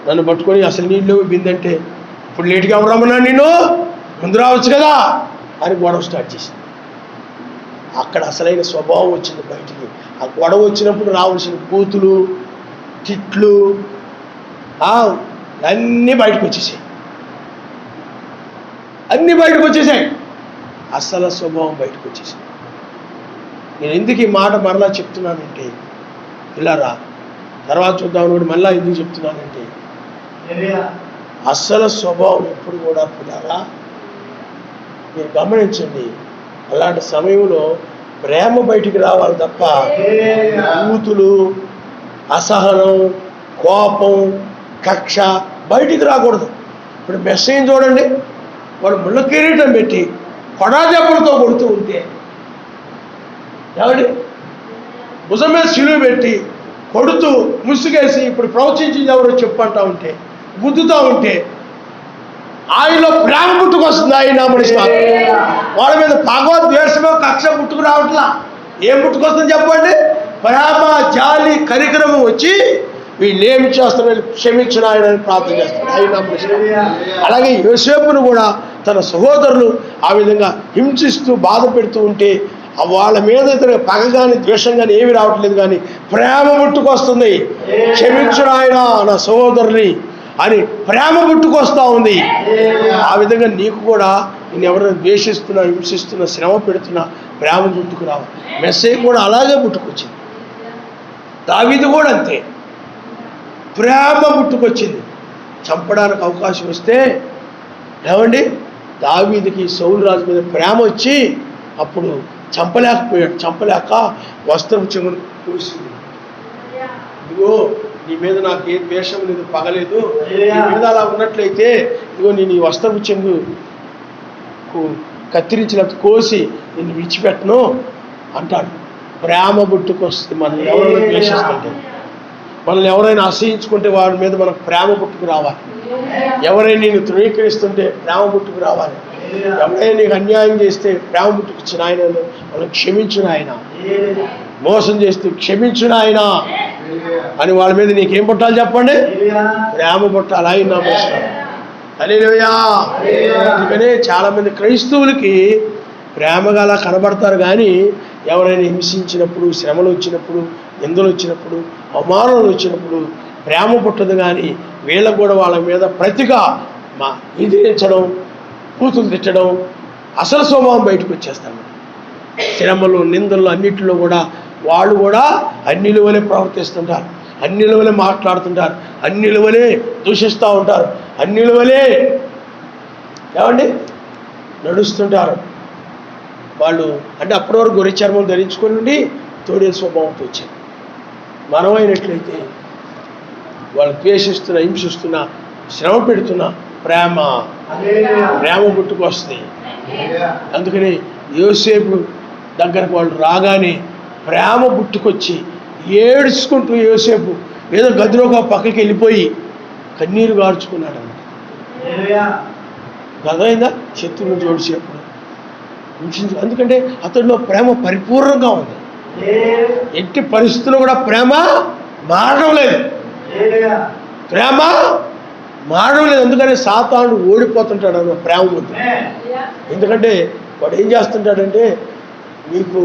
నన్ను పట్టుకొని అసలు నీళ్ళు బిందంటే ఇప్పుడు లేట్గా రమ్మన్నా నిన్ను ముందు రావచ్చు కదా అని గొడవ స్టార్ట్ చేసింది. అక్కడ అసలైన స్వభావం వచ్చింది బయటికి. ఆ గొడవ వచ్చినప్పుడు రావాల్సిన బూతులు, తిట్లు అన్నీ బయటకు వచ్చేసాయి. అసలు స్వభావం బయటకు వచ్చేసాయి. నేను ఎందుకు ఈ మాట మరలా చెప్తున్నానంటే, పిల్లరా తర్వాత చూద్దామని కూడా మళ్ళా ఎందుకు చెప్తున్నానంటే, అసలు స్వభావం ఎప్పుడు కూడా పిల్లరా మీరు గమనించండి. అలాంటి సమయంలో ప్రేమ బయటికి రావాలి తప్ప బూతులు, అసహనం, కోపం, కక్ష బయటికి రాకూడదు. ఇప్పుడు మెసేజ్ చూడండి, వాడు ముళ్ళ కిరీటం పెట్టి కొడాదెబ్బలతో కొడుతూ ఉంటే, ఏమండి భుజం మీద సిలువ పెట్టి కొడుతూ ముసుగేసి ఇప్పుడు ప్రవచించింది ఎవరో చెప్పంటా ఉంటే, గుద్దుతూ ఉంటే ఆయనలో ప్రేమ పుట్టుకొస్తుంది. ఆయన మనిషి వాళ్ళ మీద ద్వేషమో కక్ష పుట్టుకు రావట్లా. ఏం పుట్టుకొస్తుంది చెప్పండి? ప్రేమ, జాలి, కనికరము వచ్చి వీళ్ళు ఏమి చేస్తారు, వీళ్ళు క్షమించిన ఆయన ప్రార్థన చేస్తారు. ఆయన మనిషి. అలాగే యోసేపును కూడా తన సహోదరులు ఆ విధంగా హింసిస్తూ బాధ పెడుతూ ఉంటే వాళ్ళ మీద పగ కానీ ద్వేషం కానీ ఏమి రావట్లేదు, కానీ ప్రేమ పుట్టుకొస్తుంది. క్షమించిన ఆయన నా సహోదరుని అని ప్రేమ పుట్టుకొస్తూ ఉంది. ఆ విధంగా నీకు కూడా నేను ఎవరైనా ద్వేషిస్తున్నా, హింసిస్తున్నా, శ్రమ పెడుతున్నా ప్రేమ పుట్టుకు రావాలి. మెసేజ్ కూడా అలాగే పుట్టుకొచ్చింది. దావీదు కూడా అంతే, ప్రేమ పుట్టుకొచ్చింది. చంపడానికి అవకాశం వస్తే ఏమండి దావీదుకి సౌలు రాజు మీద ప్రేమ వచ్చి అప్పుడు చంపలేకపోయాడు. చంపలేక వస్త్రం చెమును పూసింది. ఇదిగో నీ మీద నాకు ఏ ద్వేషం లేదు, పగలేదు, నీ మీద అలా ఉన్నట్లయితే ఇదిగో నేను ఈ వస్త్రపు చెంగు కత్తిరించినట్టు కోసి నిన్ను విడిచిపెట్టను అంటాడు. ప్రేమ పుట్టుకొస్తుంది. మనల్ని ఎవరైనా ద్వేషిస్తుంటే, మనల్ని ఎవరైనా అసహించుకుంటే వారి మీద మనకు ప్రేమ పుట్టుకు రావాలి. ఎవరైనా నేను తృణీకరిస్తుంటే ప్రేమ పుట్టుకు రావాలి. ఎవరైనా నీకు అన్యాయం చేస్తే ప్రేమ పుట్టుకొచ్చిన ఆయన మనం క్షమించిన ఆయన, మోసం చేస్తే క్షమించిన ఆయన అని వాళ్ళ మీద నీకేం పుట్టాలి చెప్పండి? ప్రేమ పుట్టాలి. ఆయన నమస్కారం. హల్లెలూయా. అందుకనే చాలామంది క్రైస్తవులకి ప్రేమగా అలా కనబడతారు, కానీ ఎవరైనా హింసించినప్పుడు, శ్రమలు వచ్చినప్పుడు, నిందలు వచ్చినప్పుడు, అవమానాలు వచ్చినప్పుడు ప్రేమ పుట్టదు. కానీ వీళ్ళకు కూడా వాళ్ళ మీద ప్రతిగా ఎదిరించడం, కూతులు తిట్టడం, అసలు స్వభావం బయటకు వచ్చేస్తాను. శ్రమలు, నిందలు అన్నిటిలో కూడా వాళ్ళు కూడా అన్నిల వలె ప్రవర్తిస్తుంటారు, అన్నిల వలె మాట్లాడుతుంటారు, అన్నిల వలె దూషిస్తూ ఉంటారు, అన్నిల వలె ఏమండి నడుస్తుంటారు. వాళ్ళు అంటే అప్పటి వరకు గొర్రె చర్మం ధరించుకొని ఉండి తోడే స్వభావంతో వచ్చారు. మనమైనట్లయితే వాళ్ళు ద్వేషిస్తున్నా, హింసిస్తున్నా, శ్రమ పెడుతున్నా ప్రేమ పుట్టుకొస్తుంది. అందుకని యోసేపు దగ్గరకు వాళ్ళు రాగానే ప్రేమ పుట్టుకొచ్చి ఏడ్చుకుంటూ యోసేపు ఏదో గదిలో ఒక పక్కకి వెళ్ళిపోయి కన్నీరు గార్చుకున్నాడు అన్నమాట. అర్థమైందా? శత్రువును జోడిచేప్పుడు ఎందుకంటే అతడిలో ప్రేమ పరిపూర్ణంగా ఉంది. ఎట్టి పరిస్థితుల్లో కూడా ప్రేమ మారడం లేదు, ప్రేమ మారడం లేదు. ఎందుకంటే సాతానుడు ఓడిపోతుంటాడు అన్న ప్రేమ ఉంది. ఎందుకంటే వాడు ఏం చేస్తుంటాడంటే, మీకు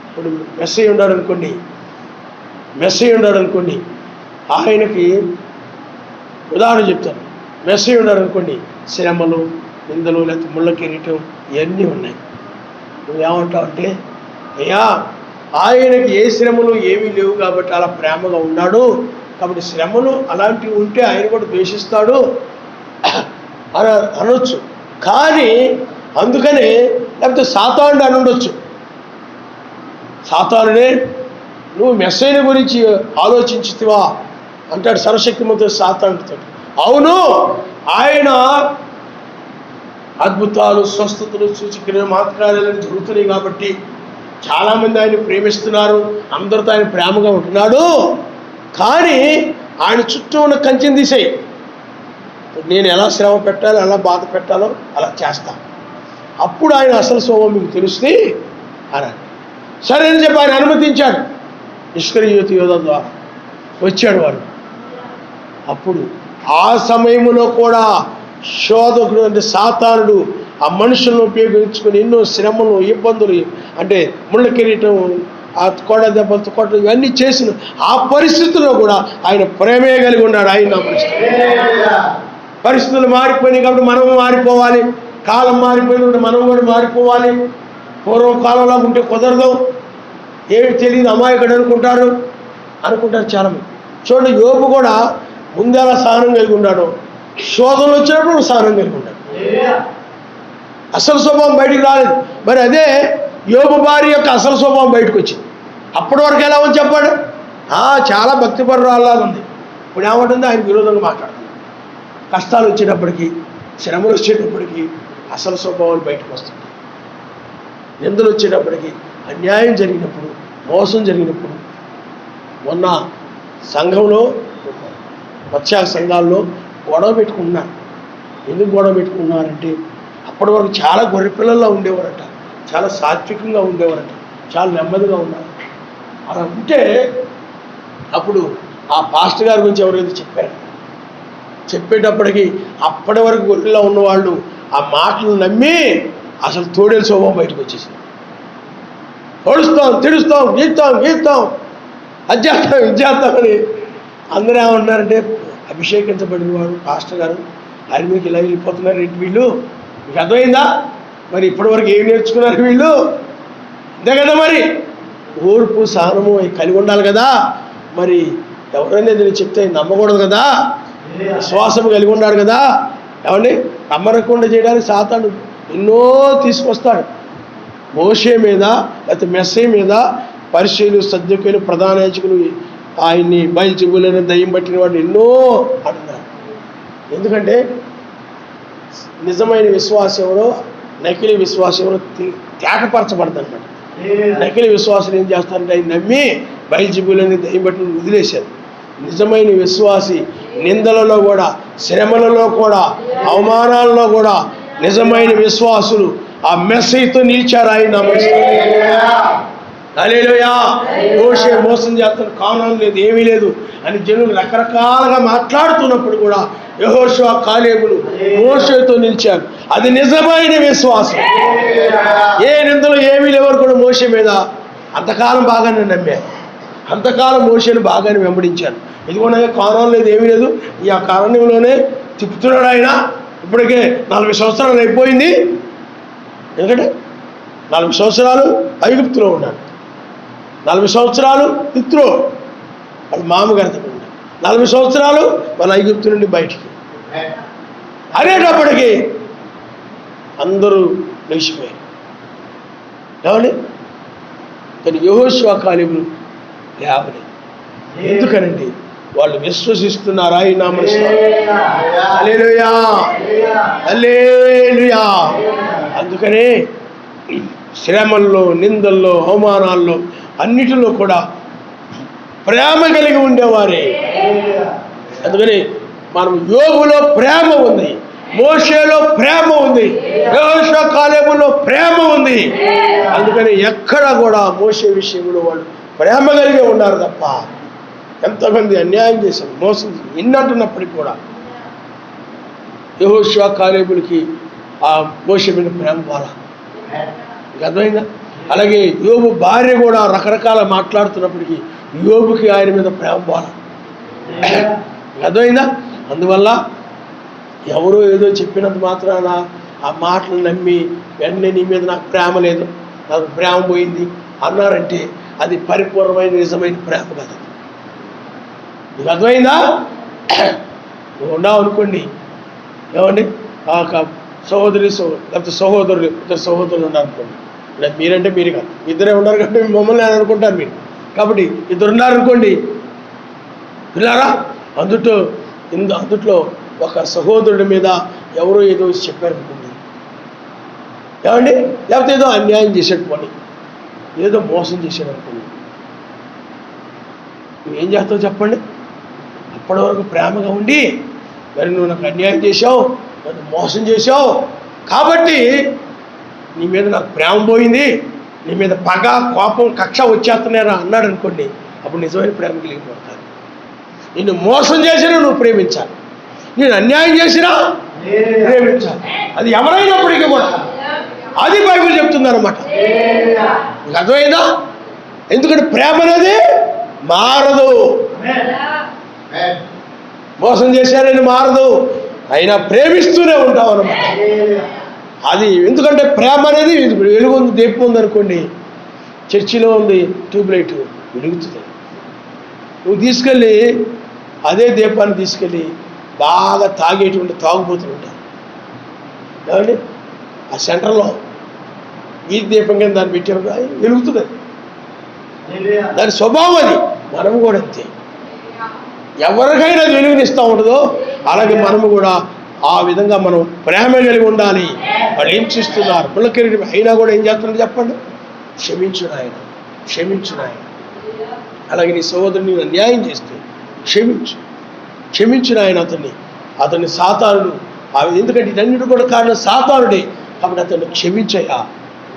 ఇప్పుడు మెస్సయ్య ఉన్నాడు అనుకోండి, ఆయనకి ఉదాహరణ చెప్తాను. మెస్సయ్య ఉన్నాడు అనుకోండి, శ్రమలు, నిందలు, లేకపోతే ముళ్ళ కిరీటం ఇవన్నీ ఉన్నాయి. నువ్వేమంటావు అంటే, అయ్యా ఆయనకి ఏ శ్రమలు ఏమీ లేవు కాబట్టి అలా ప్రేమగా ఉన్నాడు, కాబట్టి శ్రమలు అలాంటివి ఉంటే ఆయన కూడా ద్వేషిస్తాడు అని అనొచ్చు. కానీ అందుకనే లేకపోతే సాతానుడు అని ఉండొచ్చు. సాతానుడే నువ్వు మెస్సయ్య గురించి ఆలోచించుతివా అంటాడు సర్వశక్తిమంతుడు సాతానుడితో. అవును, ఆయన అద్భుతాలు, స్వస్థతలు, సూచక్రియలు, మహత్కార్యాలు జరుగుతున్నాయి కాబట్టి చాలామంది ఆయన ప్రేమిస్తున్నారు, అందరితో ఆయన ప్రేమగా ఉంటున్నాడు. కానీ ఆయన చుట్టూ ఉన్న కంచెని తీసేయి, నేను ఎలా శ్రమ పెట్టాలో, ఎలా బాధ పెట్టాలో అలా చేస్తాను, అప్పుడు ఆయన అసలు స్వభావం మీకు తెలుస్తుంది అని. సరే అని చెప్పి ఆయన అనుమతించాడు. నిష్క్రియ యోధ ద్వారా వచ్చాడు వాడు. అప్పుడు ఆ సమయంలో కూడా శోధకుడు అంటే సాతానుడు ఆ మనుషులను ఉపయోగించుకొని ఎన్నో శ్రమలు, ఇబ్బందులు, అంటే ముళ్ళ కిరీటం, ఆ కొడ దెబ్బలతో కొట్ట, ఇవన్నీ చేసిన ఆ పరిస్థితుల్లో కూడా ఆయన ప్రేమే కలిగి ఉన్నాడు. ఆయన పరిస్థితులు మారిపోయినాయి కాబట్టి మనం మారిపోవాలి, కాలం మారిపోయింది కాబట్టి మనం కూడా మారిపోవాలి. పూర్వం కాలంలో ఉంటే కుదరదు, ఏమి తెలియదు, అమాయకుడు అనుకుంటారు చాలామంది. చూడండి, యోబు కూడా ముందేలా సహనం కలిగి ఉన్నాడు, శోధనలు వచ్చినప్పుడు సహనం కలిగి ఉన్నాడు. అసలు స్వభావం బయటికి రాలేదు. మరి అదే యోబు భార్య యొక్క అసలు స్వభావం బయటకు వచ్చింది. అప్పటి వరకు ఎలా ఉంది చెప్పాడు? చాలా భక్తిపరురాల్లాగా ఉంది. ఇప్పుడు ఏమంటుంది? ఆయన విరోధంగా మాట్లాడుతుంది. కష్టాలు వచ్చేటప్పటికి, శ్రమలు వచ్చేటప్పటికి అసలు స్వభావాలు బయటకు వస్తుంది. నిందలు వచ్చేటప్పటికి, అన్యాయం జరిగినప్పుడు, మోసం జరిగినప్పుడు, మొన్న సంఘంలో మత్స్య సంఘాల్లో గొడవ పెట్టుకున్నారు. ఎందుకు గొడవ పెట్టుకున్నారంటే, అప్పటి వరకు చాలా గొర్రె పిల్లల్లో ఉండేవారట, చాలా సాత్వికంగా ఉండేవారట, చాలా నెమ్మదిగా ఉన్నారు. అలా ఉంటే అప్పుడు ఆ పాస్టర్ గారి గురించి ఎవరైతే చెప్పేటప్పటికి అప్పటి వరకు గొర్రెల్లో ఉన్నవాళ్ళు ఆ మాటలు నమ్మి అసలు తోడేలు స్వభావం బయటకు వచ్చేసింది. ఓడుస్తాం, తిడుస్తాం, గీస్తాం, అది చేస్తాం అని అందరూ ఏమంటున్నారంటే, అభిషేకించబడిన వాడు పాస్టర్ గారు, ఆయన మీకు ఇలా వెళ్ళిపోతున్నారు ఏంటి వీళ్ళు, మీకు అర్థమైందా? మరి ఇప్పటివరకు ఏం నేర్చుకున్నారు వీళ్ళు? అంతే కదా, మరి ఓర్పు సహనము కలిగి ఉండాలి కదా. మరి ఎవరైనా దీన్ని చెప్తే నమ్మకూడదు కదా, విశ్వాసం కలిగి ఉన్నాడు కదా. ఏమండి, నమ్మకుండా చేయడానికి సాతాను ఎన్నో తీసుకొస్తాడు. మోషే మీద, లేకపోతే మెస్సయ్య మీద పరిచయులు, సద్దుకయులు, ప్రధాన యాజకులు ఆయన్ని బయల్జెబూలని దయ్యం పట్టిన వాడు ఎన్నో అంటున్నారు. ఎందుకంటే నిజమైన విశ్వాసం ఎవరో, నకిలీ విశ్వాసం ఎవరో తేటపరచబడదు అనమాట. నకిలీ విశ్వాసులు ఏం చేస్తారంటే ఆయన నమ్మి బయల్జెబూలని దయ్యం పట్టిన వదిలేశారు. నిజమైన విశ్వాసి నిందలలో కూడా, శ్రమలలో కూడా, అవమానాలలో కూడా నిజమైన విశ్వాసులు ఆ మెస్సయ్యతో నిలిచారు. ఆయన హల్లెలూయా. మోషే మోసం చేస్తాను, కారణం లేదు, ఏమీ లేదు అని జనులు రకరకాలుగా మాట్లాడుతున్నప్పుడు కూడా యెహోషువ, కాలేబులు మోషేతో నిలిచారు. అది నిజమైన విశ్వాసం. ఏ నిందలు ఏమీ లేవరు కూడా మోషే మీద అంతకాలం బాగానే నమ్మారు, అంతకాలం మోషేను బాగానే వెంబడించారు. ఇదిగోనే కారణం లేదు, ఏమీ లేదు, ఈ ఆ కారణంలోనే తిప్పుతున్నాడు ఆయన. ఇప్పటికే 40 సంవత్సరాలు అయిపోయింది. ఎందుకంటే 40 సంవత్సరాలు ఐగుప్తులో ఉన్నాడు, 40 సంవత్సరాలు పిత్రో వాళ్ళ మామగారి దగ్గర ఉన్నాడు, 40 సంవత్సరాలు వాళ్ళ ఐగుప్తు నుండి బయటికి అనేటప్పటికీ అందరూ లేచిపోయారు. ఏమండి, కానీ యెహోషువ, కాలేబులు లేవలేదు. ఎందుకనండి? వాళ్ళు విశ్వసిస్తున్నారు ఆయన నామమున. హల్లెలూయా, హల్లెలూయా. అందుకనే శ్రమల్లో, నిందల్లో, అవమానాల్లో అన్నిటిలో కూడా ప్రేమ కలిగి ఉండేవారే. అందుకని మనం యోబులో ప్రేమ ఉంది, మోషేలో ప్రేమ ఉంది, యెహోషువ కాలేబులో ప్రేమ ఉంది. అందుకని ఎక్కడ కూడా మోషే విషయంలో వాళ్ళు ప్రేమ కలిగి ఉన్నారు తప్ప ఎంతమంది అన్యాయం చేశారు, మోసం ఇన్నంటున్నప్పటికీ కూడా యెహోషువ కాలేబులకి ఆ మోషే మీద ప్రేమ పోలా. అర్థమైందా? అలాగే యోబు భార్య కూడా రకరకాల మాట్లాడుతున్నప్పటికీ యోబుకి ఆయన మీద ప్రేమ పోలా. అర్థమైందా? అందువల్ల ఎవరో ఏదో చెప్పినంత మాత్రాన ఆ మాటలు నమ్మి వెంటనే నీ మీద నాకు ప్రేమ లేదు, నాకు ప్రేమ పోయింది అన్నారంటే అది పరిపూర్ణమైన నిజమైన ప్రేమ కదా. నీకు అర్థమైందా? నువ్వు ఉన్నావు అనుకోండి, ఏమండి సహోదరి లేకపోతే సహోదరులు ఇద్దరు సహోదరులు ఉన్నారనుకోండి, లేదా మీరంటే మీరు కాదు, ఇద్దరే ఉన్నారు కాబట్టి మమ్మల్ని అని అనుకుంటారు మీరు. కాబట్టి ఇద్దరు ఉన్నారనుకోండి పిల్లారా, అందుట్లో ఒక సహోదరుడి మీద ఎవరో ఏదో చెప్పారనుకోండి, ఏమండి, లేకపోతే ఏదో అన్యాయం చేసాడు పోనీ, ఏదో మోసం చేశాడు అనుకోండి, నువ్వేం చేస్తావు చెప్పండి? అప్పటి వరకు ప్రేమగా ఉండి మరి నువ్వు నాకు అన్యాయం చేశావు, నన్ను మోసం చేశావు కాబట్టి నీ మీద నాకు ప్రేమ పోయింది, నీ మీద పగ కోపం కక్ష వచ్చేస్తున్నారా అన్నాడు అనుకోండి, అప్పుడు నిజమైన ప్రేమ కలిగిపోతారు. నిన్ను మోసం చేసినా నువ్వు ప్రేమించాలి, నేను అన్యాయం చేసినా ప్రేమించాలి, అది ఎవరైనప్పటికీ కూడా. అది బైబిల్ చెప్తుంది అనమాట. అర్థమైందా? ఎందుకంటే ప్రేమ అనేది మారదు, మోసం చేశారని మారదు, అయినా ప్రేమిస్తూనే ఉంటావు అనమాట. అది ఎందుకంటే ప్రేమ అనేది వెలుగు ఉంది, దీపం ఉందనుకోండి, చర్చిలో ఉంది ట్యూబ్లైట్ వెలుగుతుంది, నువ్వు తీసుకెళ్ళి అదే దీపాన్ని తీసుకెళ్ళి బాగా తాగేటువంటి తాగుబోతులు ఉంటారు ఏమండి, ఆ సెంటర్లో వీధి దీపం కింద దాన్ని పెట్టారు, వెలుగుతుంది, దాని స్వభావం అది. మనము కూడా అంతే, ఎవరికైనా అది వెలుగునిస్తూ ఉండదో అలాగే మనము కూడా ఆ విధంగా మనం ప్రేమ కలిగి ఉండాలి. వాళ్ళు ఏం చేస్తున్నారు పుల్లకరి అయినా కూడా ఏం చేస్తున్నారు చెప్పండి? క్షమించును ఆయన, క్షమించును ఆయన. అలాగే నీ సహోదరుని అన్యాయం చేస్తే క్షమించిన ఆయన అతన్ని సాతానుడు, ఎందుకంటే ఇటన్నిటి కూడా కారణం సాతానుడే. కాబట్టి అతన్ని క్షమించయ్యా,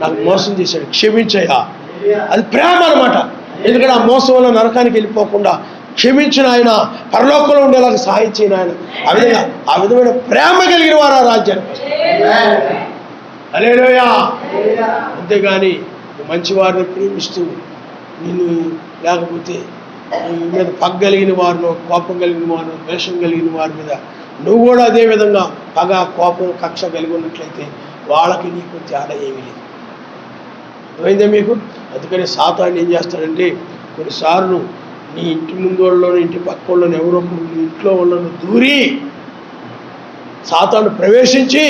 నాకు మోసం చేశాడు క్షమించయ్యా, అది ప్రేమ అనమాట. ఎందుకంటే ఆ మోసం వల్ల నరకానికి వెళ్ళిపోకుండా క్షమించిన ఆయన, పరలోకంలో ఉండేలాగా సహాయం చేయను ఆయన. ఆ విధమైన ప్రేమ కలిగిన వారు ఆ రాజ్యానికి. హల్లెలూయా. అంతేగాని మంచివారిని ప్రేమిస్తూ నిన్ను లేకపోతే నీ మీద పగ కలిగిన వారిను, కోపం కలిగిన వారిను, ద్వేషం కలిగిన వారి మీద నువ్వు కూడా అదే విధంగా పగ కోపం కక్ష కలిగి ఉన్నట్లయితే వాళ్ళకి నీకు తేడా ఏమీ లేదు. అర్థమైందా మీకు? అందుకని సాతాను ఏం చేస్తాడంటే కొన్నిసార్లు నీ ఇంటి ముందు వాళ్ళని ఇంటి పక్క వాళ్ళని ఎవరో నీ ఇంట్లో వాళ్ళను దూరి సాతాను ప్రవేశించి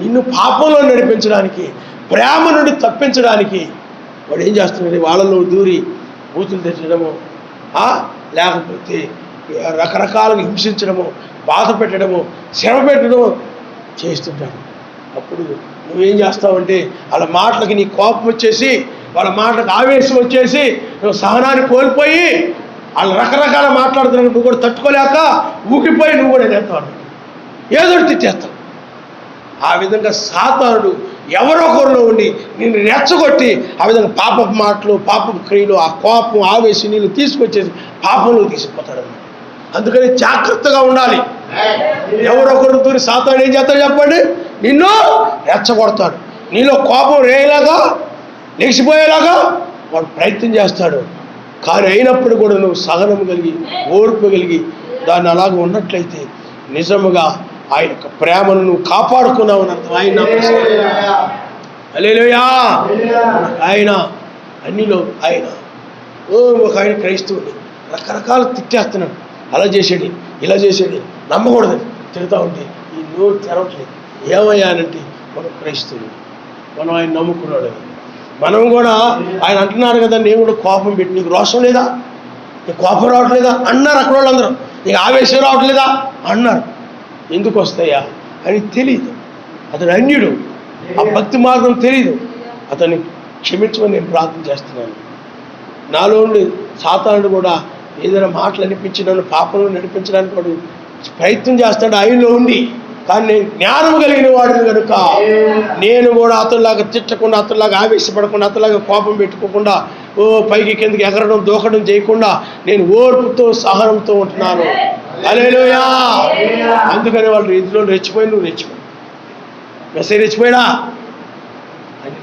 నిన్ను పాపంలో నడిపించడానికి, ప్రేమ నుండి తప్పించడానికి వాడు ఏం చేస్తున్నాడు? వాళ్ళలో దూరి బూతులు తెచ్చడము, లేకపోతే రకరకాలుగా హింసించడము, బాధ పెట్టడము, శ్రమ పెట్టడము చేస్తుంటాడు. అప్పుడు నువ్వేం చేస్తావంటే వాళ్ళ మాటలకి నీ కోపం వచ్చేసి, వాళ్ళ మాటలకు ఆవేశం వచ్చేసి నువ్వు సహనాన్ని కోల్పోయి వాళ్ళు రకరకాల మాట్లాడుతున్నా నువ్వు కూడా తట్టుకోలేక ఊగిపోయి నువ్వు కూడా చేస్తావు, ఏదో తిట్టేస్తావు. ఆ విధంగా సాతానుడు ఎవరో ఒకరిలో ఉండి నిన్ను రెచ్చగొట్టి ఆ విధంగా పాపపు మాటలు, పాపపు క్రియలు, ఆ కోపం ఆవేశం నీళ్ళు తీసుకొచ్చేసి పాపంలో తీసుకుపోతాడు అన్నమాట. అందుకని జాగ్రత్తగా ఉండాలి. ఎవరొకరు దూరి సాతాను ఏం చేస్తాడు చెప్పండి? నిన్ను రెచ్చగొడతాడు, నీలో కోపం రేలాగా లేచిపోయేలాగా వాడు ప్రయత్నం చేస్తాడు. కానీ అయినప్పుడు కూడా నువ్వు సహనం కలిగి ఓర్పు కలిగి దాన్ని అలాగ ఉన్నట్లయితే నిజముగా ఆయన యొక్క ప్రేమను నువ్వు కాపాడుకున్నావు అని అర్థం. ఆయన హల్లెలూయా. ఆయన అన్నిలో ఆయన ఒక ఆయన క్రైస్తవుని రకరకాలు తిట్టేస్తున్నాడు, అలా చేసేది ఇలా చేసేది నమ్మకూడదని తిరుగుతూ ఉంటే ఈ నోరు తెరవట్లేదు. ఏమయ్యానంటే మనం క్రైస్తవులు, మనం ఆయన నమ్ముకున్నాడు. మనం కూడా ఆయన అంటున్నాడు కదా, నేను కూడా కోపం పెట్టి నీకు రోషం లేదా, నీకు కోపం రావట్లేదా అన్నారు అక్కడ వాళ్ళందరూ, నీకు ఆవేశం రావట్లేదా అన్నారు. ఎందుకు వస్తాయా అని తెలియదు. అతడు అన్యుడు, ఆ భక్తి మార్గం తెలియదు. అతన్ని క్షమించమని నేను ప్రార్థన చేస్తున్నాను. నాలో ఉండి సాతానుడు కూడా ఏదైనా మాటలు అనిపించి నన్ను పాపంలో నడిపించడానికి వాడు ప్రయత్నం చేస్తాడు ఆయనలో ఉండి. కానీ నేను జ్ఞానం కలిగిన వాడిని కనుక నేను కూడా అతనిలాగా తిట్టకుండా, అతనిలాగా ఆవేశపడకుండా, అతనిలాగా కోపం పెట్టుకోకుండా, పైకి కిందకి ఎగరడం దూకడం చేయకుండా నేను ఓర్పుతో సహనంతో ఉంటున్నాను. హల్లెలూయా. అందుకని వాళ్ళు ఇందులో రెచ్చిపోయి నువ్వు రెచ్చిపోయి మెసేజ్ రెచ్చిపోయాడా?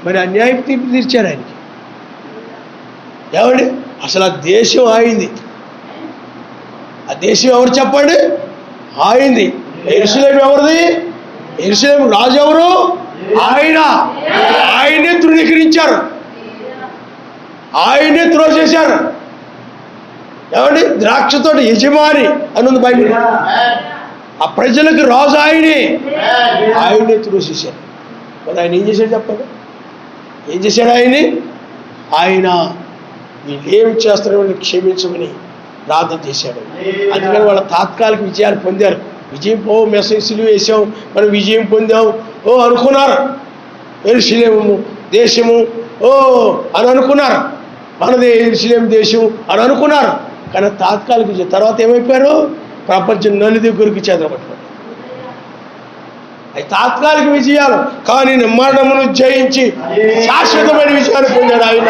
మరి అన్యాయం తీర్పు తీర్చారు ఆయనకి. ఏమండి అసలు ఆ దేశం ఆయింది. ఆ దేశం ఎవరు చెప్పండి? ఆయింది. యెరూషలేము ఎవరిది? యెరూషలేము రాజు ఎవరు? ఆయనే తృణీకరించారు, ఆయనే త్రోసేశారు. ఏమండి ద్రాక్షతో యజమాని అని ఉంది బైబిల్. ఆ ప్రజలకు రాజు ఆయనే త్రోసేశారు. మరి ఆయన ఏం చేశాడు చెప్పండి? ఏం చేశాడు ఆయన వీళ్ళు ఏం చేస్తారో వీళ్ళని క్షమించమని ప్రార్థన చేశాడు. అందుకని వాళ్ళ తాత్కాలిక విజయాలు పొందారు. విజయం మెసేజ్ సిలువ వేసాం, మనం విజయం పొందాం అనుకున్నారు. యెరూషలేము దేశము అని అనుకున్నారు, మనదే యెరూషలేం దేశం అని అనుకున్నారు. కానీ తాత్కాలిక విజయం తర్వాత ఏమైపోయారు? ప్రపంచం నలుదిగ్గురికి చెదరబట్టారు. అవి తాత్కాలిక విజయాలు, కానీ మరణమును జయించి శాశ్వతమైన విజయాన్ని పొందాడు ఆయన.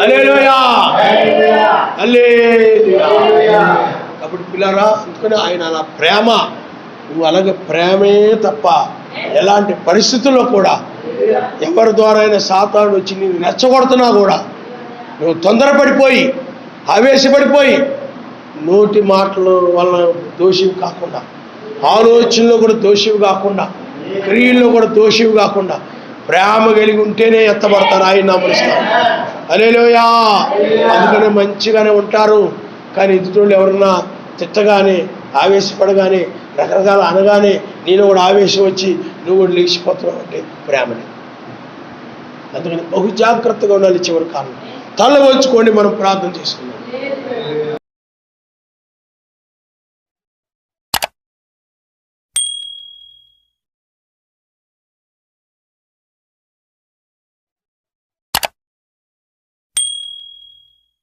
హల్లెలూయా, హల్లెలూయా. కాబట్టి పిల్లరా, అందుకని ఆయన అలా ప్రేమ, నువ్వు అలాగే ప్రేమే తప్ప ఎలాంటి పరిస్థితుల్లో కూడా ఎవరి ద్వారా అయినా సాతాను వచ్చి నేను రెచ్చగొడుతున్నా కూడా నువ్వు తొందరపడిపోయి ఆవేశపడిపోయి నోటి మాటల వల్ల దోషివి కాకుండా, ఆలోచనలో కూడా దోషివి కాకుండా, క్రియల్లో కూడా దోషివి కాకుండా ప్రేమ కలిగి ఉంటేనే ఎత్తబడతారు, ఆయన నామముస్తాను. హల్లెలూయా. అందుకనే మంచిగానే ఉంటారు. కానీ ఎదుటోళ్ళు ఎవరన్నా తిట్టగానే ఆవేశపడగానే రకరకాల అనగానే నేను కూడా ఆవేశం వచ్చి నువ్వు కూడా లేచిపోతున్నావు అంటే ప్రేమనే. అందుకని బహు జాగ్రత్తగా ఉండాలి. చివరి కాలం తల వంచుకోండి, మనం ప్రార్థన చేసుకున్నాం.